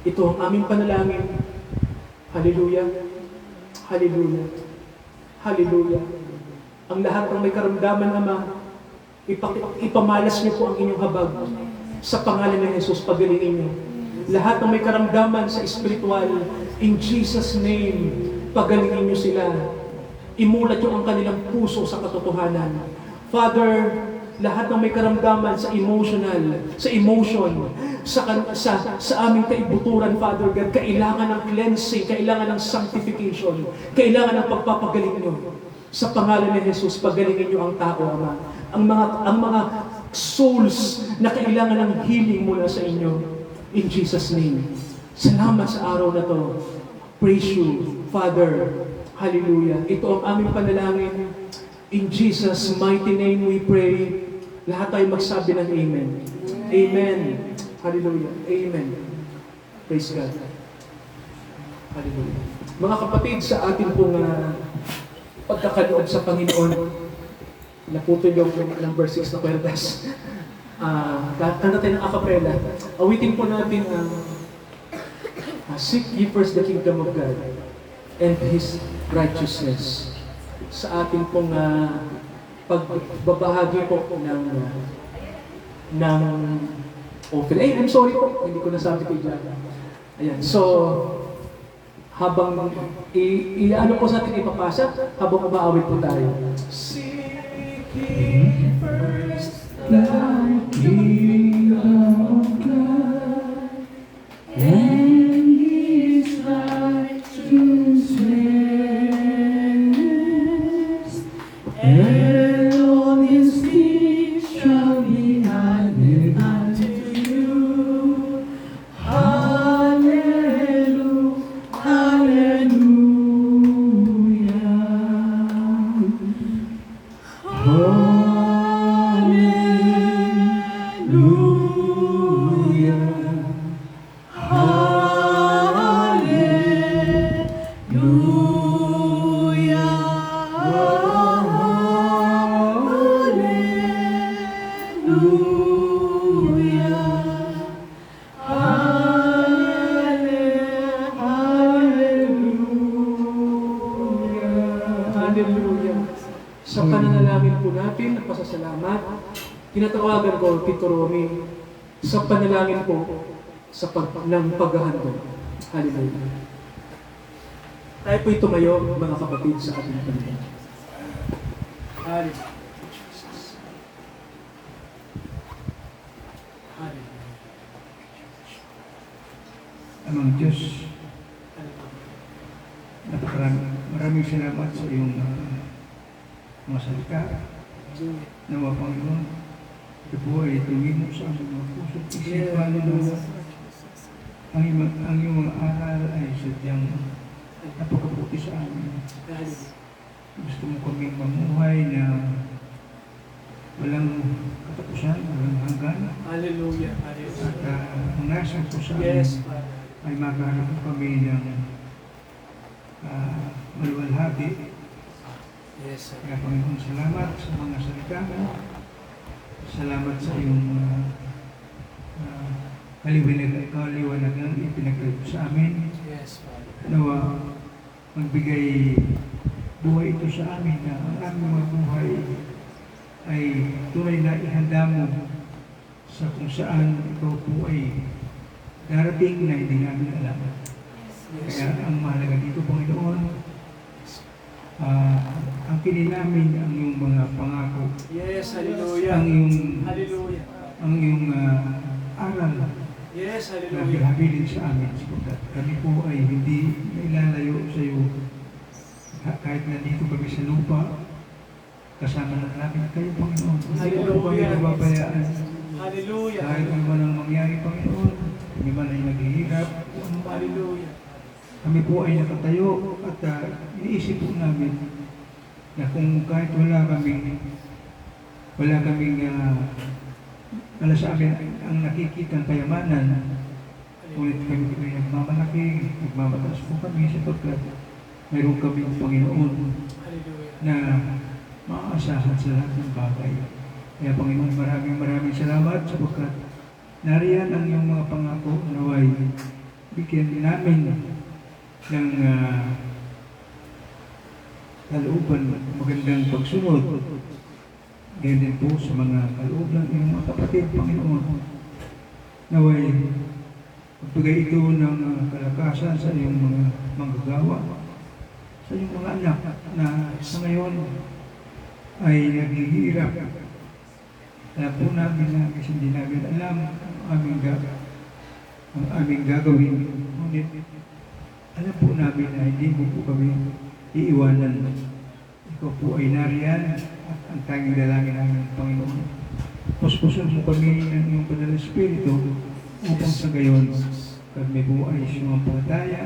Ito ang aming panalangin. Hallelujah. Hallelujah. Hallelujah. Ang lahat ng may karamdaman, Ama, ipamalas niyo po ang inyong habag sa pangalan ng Jesus, pagalingin niyo. Lahat ng may karamdaman sa espiritual, in Jesus' name, pagalingin niyo sila. Imulat niyo ang kanilang puso sa katotohanan. Father, lahat ng may karamdaman sa emotional, sa emotion, sa aming kaibuturan, Father God, kailangan ng cleansing, kailangan ng sanctification, kailangan ng pagpapagaling niyo. Sa pangalan ni Jesus, pagalingin niyo ang tao, Ama. Ang mga souls na kailangan ng healing mula sa inyo. In Jesus' name. Salamat sa araw na to. Praise you, Father. Hallelujah. Ito ang aming panalangin. In Jesus' mighty name we pray. Lahat tayo magsabi ng Amen. Amen. Hallelujah. Amen. Praise God. Hallelujah. Mga kapatid, sa ating pong pagkakaloob sa Panginoon, naputol yung number 6 na kwerdas. Kanta tayo ng acapella. Awitin po natin ang Seek ye first the kingdom of God and His righteousness. Sa ating pong pagbabahagi po ng offering. I'm sorry po, hindi ko nasabi kay John. Ayan, so, habang ano po sa atin ipapasa, habang umaawit po tayo. Seek ye first the kingdom of God and His righteousness, and all His things shall be added unto you. Hallelujah. Hallelujah. Sa pananalangin po natin, ang pasasalamat, tinatawagan ko, Tito Romy, sa panalangin po ng paghahandog. Hallelujah. Tayo po'y tumayo, mga kapatid, sa ating Panginoon. Hallelujah. Hallelujah. Amang Diyos, maraming salamat sa iyong mga salita. Nawa Panginoon, ito po ay tumimo sa aming mga puso at isipan na ang iyong mga aral ay sadyang napakabuti sa amin. Gusto mo kaming mamuhay na walang katapusan, walang hanggan. Hallelujah. At ang nasa po sa amin Yes, ay magkaroon kami ng maluwalhati. Yes, sir. Kaya Panginoon, salamat sa mga salita mo. Salamat sa iyong kaliwanagang ipinagkaloob sa amin. Yes, Father. Nawa, magbigay buhay ito sa amin na ang aming mga buhay ay tunay na ihanda mo sa kung saan ikaw po ay darating na hindi namin alam. Kaya ang mahalaga dito, Panginoon, ang pinili namin ang iyong mga pangako. Yes, hallelujah. Hallelujah. Ang iyong aral Yes, na hallelujah. pinahabilin sa amin. Sapagkat kami po ay hindi nailalayo sa iyo. Kahit nandito kami sa lupa, kasama na namin kayo, Panginoon. Hindi po kami nababayaan. Hallelujah. Kahit ano man ang mangyari, Panginoon, kami man ay naghihirap. Hallelujah. Kami po ay nakatayo at iniisip po namin na kung kahit wala kaming wala sa amin ang nakikitang kayamanan, ulit kami nagmamalaki, nagmamataas po kami sapagkat mayroon kaming Panginoon Hallelujah. na maaasahan sa lahat ng bagay. Kaya Panginoon, maraming salamat sapagkat nariyan ang iyong mga pangako naway bigyan namin ng kalooban magandang pagsunod. Ganyan din po sa mga kaloob ng iyong mga kapatid, Panginoon. Naway, magbigay ito ng kalakasan sa iyong mga manggagawa, sa iyong mga anak na sa ngayon ay naghihirap. Alam po namin na kasi hindi namin alam ang aming gagawin. Ngunit alam po namin na hindi mo po kami iiwanan. Ikaw po ay nariyan at ang tanging dalangin namin, Panginoon. Puspusun mo kami ng iyong banal na Espiritu upang sa gayon kami po ay sumampalataya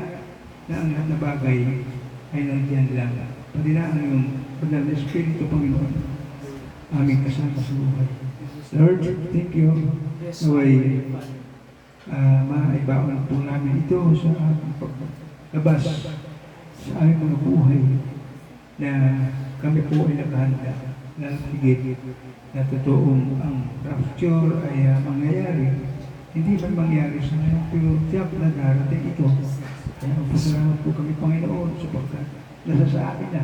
na ang lahat na bagay ay nandiyan lang. Padilaan ang iyong banal na Espiritu, Panginoon, aming kasama sa buhay. Lord, thank you. Naway, maibaon po namin ito sa ating paglabas sa aming mga buhay na kami po ay naghahanda na higit na totoong ang rapture ay mangyayari. Hindi man mangyayari sa ngayon, pero tiyak na darating ito. Kaya magpasalamat po kami, Panginoon, sapagkat nasa sa akin na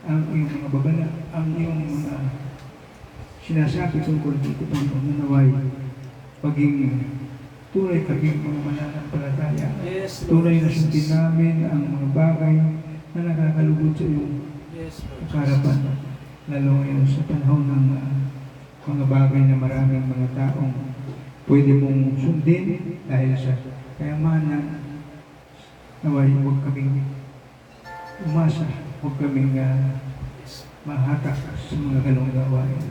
ang iyong mga babala, ang iyong mga sinasabi tungkol dito, Panginoon, na naway paging tunay kaming mga mananampalataya. Tunay na sundin namin ang mga bagay na nakakalugod sa iyong karapan. Lalo ngayon sa panahon ng mga bagay na maraming mga taong pwede mong sundin dahil sa kayamanan. Naway, huwag kaming umasa, huwag kaming mahatak sa mga ganong gawain.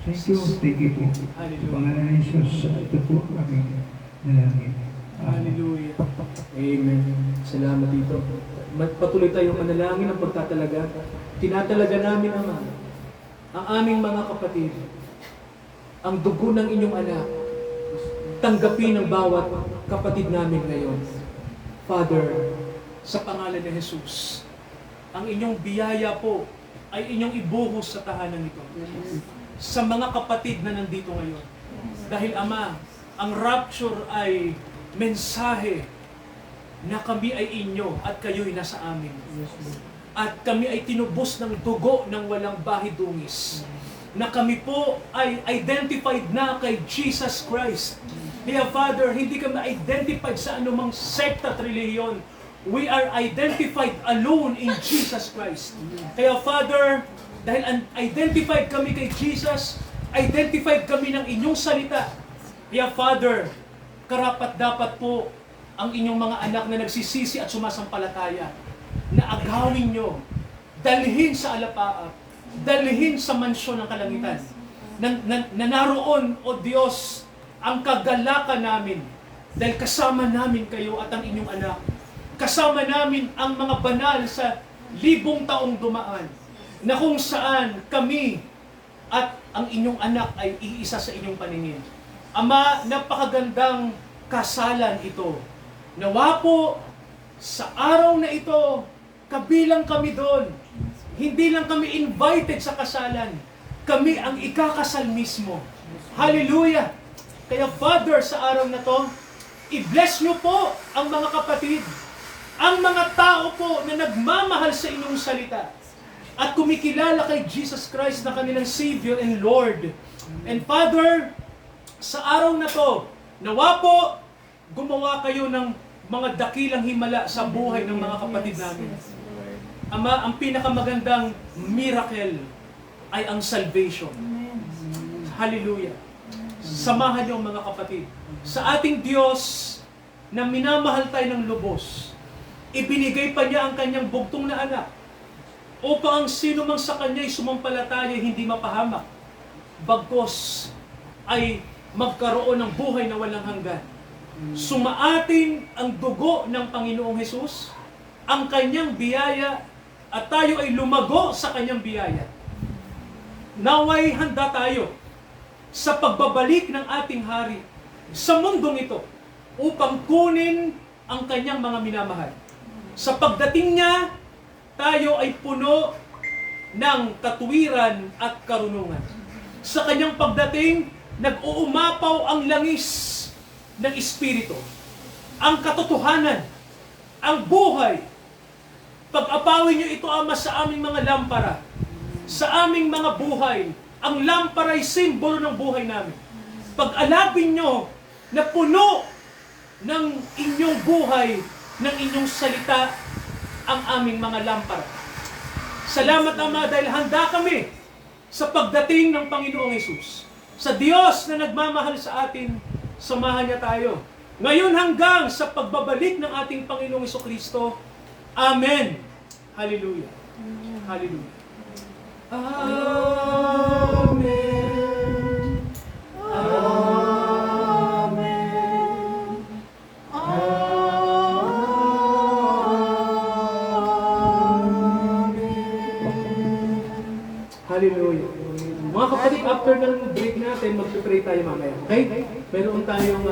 Thank you po. Sa pangalan ng Jesus, ito po aming dalangin. Hallelujah. Amen. Salamat dito. Patuloy tayong manalangin ng pagtatalaga. Tinatalaga namin, Ama, ang aming mga kapatid, ang dugo ng inyong anak, tanggapin ng bawat kapatid namin ngayon. Father, sa pangalan ni Jesus, ang inyong biyaya po ay inyong ibuhos sa tahanan ito. Sa mga kapatid na nandito ngayon. Dahil Ama, ang rapture ay mensahe na kami ay inyo at kayo'y nasa amin. At kami ay tinubos ng dugo ng walang bahidungis. Na kami po ay identified na kay Jesus Christ. Kaya Father, hindi kami identified sa anumang sekta at relihiyon. We are identified alone in Jesus Christ. Kaya Father, dahil identified kami kay Jesus, identified kami ng inyong salita. Kaya Father, karapat-dapat po ang inyong mga anak na nagsisisi at sumasampalataya na agawin nyo, dalhin sa alapaap, dalhin sa mansyon ng kalangitan, na naroon, O Diyos, ang kagalakan namin dahil kasama namin kayo at ang inyong anak. Kasama namin ang mga banal sa 1,000 taong dumaan na kung saan kami at ang inyong anak ay iisa sa inyong paningin. Ama, napakagandang kasalan ito. Nawa po, sa araw na ito, kabilang kami doon. Hindi lang kami invited sa kasalan. Kami ang ikakasal mismo. Hallelujah! Kaya Father, sa araw na to, i-bless nyo po ang mga kapatid, ang mga tao po na nagmamahal sa inyong salita at kumikilala kay Jesus Christ na kanilang Savior and Lord. And Father, sa araw na to, nawa po, gumawa kayo ng mga dakilang himala sa buhay ng mga kapatid namin. Ama, ang pinakamagandang miracle ay ang salvation. Hallelujah. Samahan niyo mga kapatid. Sa ating Diyos na minamahal tayo ng lubos, ibinigay pa niya ang kanyang bugtong na anak upang ang sino mang sa kanya'y sumampalataya hindi mapahamak, bagkos ay magkaroon ng buhay na walang hanggan. Sumaatin ang dugo ng Panginoong Hesus, ang kanyang biyaya, at tayo ay lumago sa kanyang biyaya. Naway handa tayo sa pagbabalik ng ating hari sa mundong ito upang kunin ang kanyang mga minamahal. Sa pagdating niya, tayo ay puno ng katuwiran at karunungan. Sa kanyang pagdating, nag-uumapaw ang langis ng Espiritu. ang katotohanan, ang buhay. Pag-apawin niyo ito, Ama, sa aming mga lampara, sa aming mga buhay. Ang lampara ay simbolo ng buhay namin. Pag-alapin niyo na puno ng inyong buhay, ng inyong salita, ang aming mga lampara. Salamat, Ama, dahil handa kami sa pagdating ng Panginoong Hesus. Sa Diyos na nagmamahal sa atin, samahan niya tayo. Ngayon hanggang sa pagbabalik ng ating Panginoong Hesukristo. Amen. Hallelujah. Hallelujah. Amen. Amen. Hallelujah. Mga kapatid, after ng break natin, mag-pray tayo mamaya. Okay? Meron tayong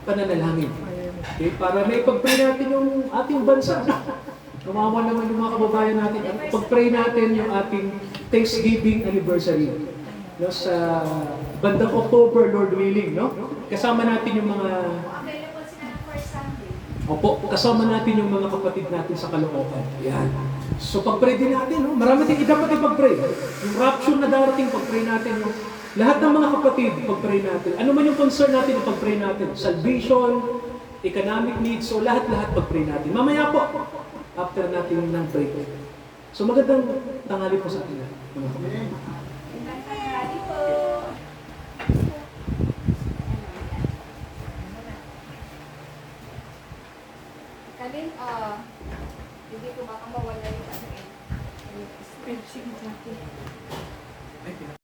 pananalangin. Okay? Para may pag-pray natin yung ating bansa. Kawawa naman yung mga kababayan natin. Pag-pray natin yung ating Thanksgiving anniversary. No, sa bandang October, Lord willing, no? Kasama natin yung mga... Opo, kasama natin yung mga kapatid natin sa Caloocan. Yan. So pag-pray din natin, no? Marami din dapat pag-pray. Yung rapture na darating, pag-pray natin. No? Lahat ng mga kapatid, pag-pray natin. Ano man yung concern natin, pag-pray natin. Salvation, economic needs, so lahat-lahat pag-pray natin. Mamaya po, after natin ng break. So magandang tanghali po sa atin. Mga kapatid. Kalin, hindi ko baka mawala yung ano eh. Sige, Jackie.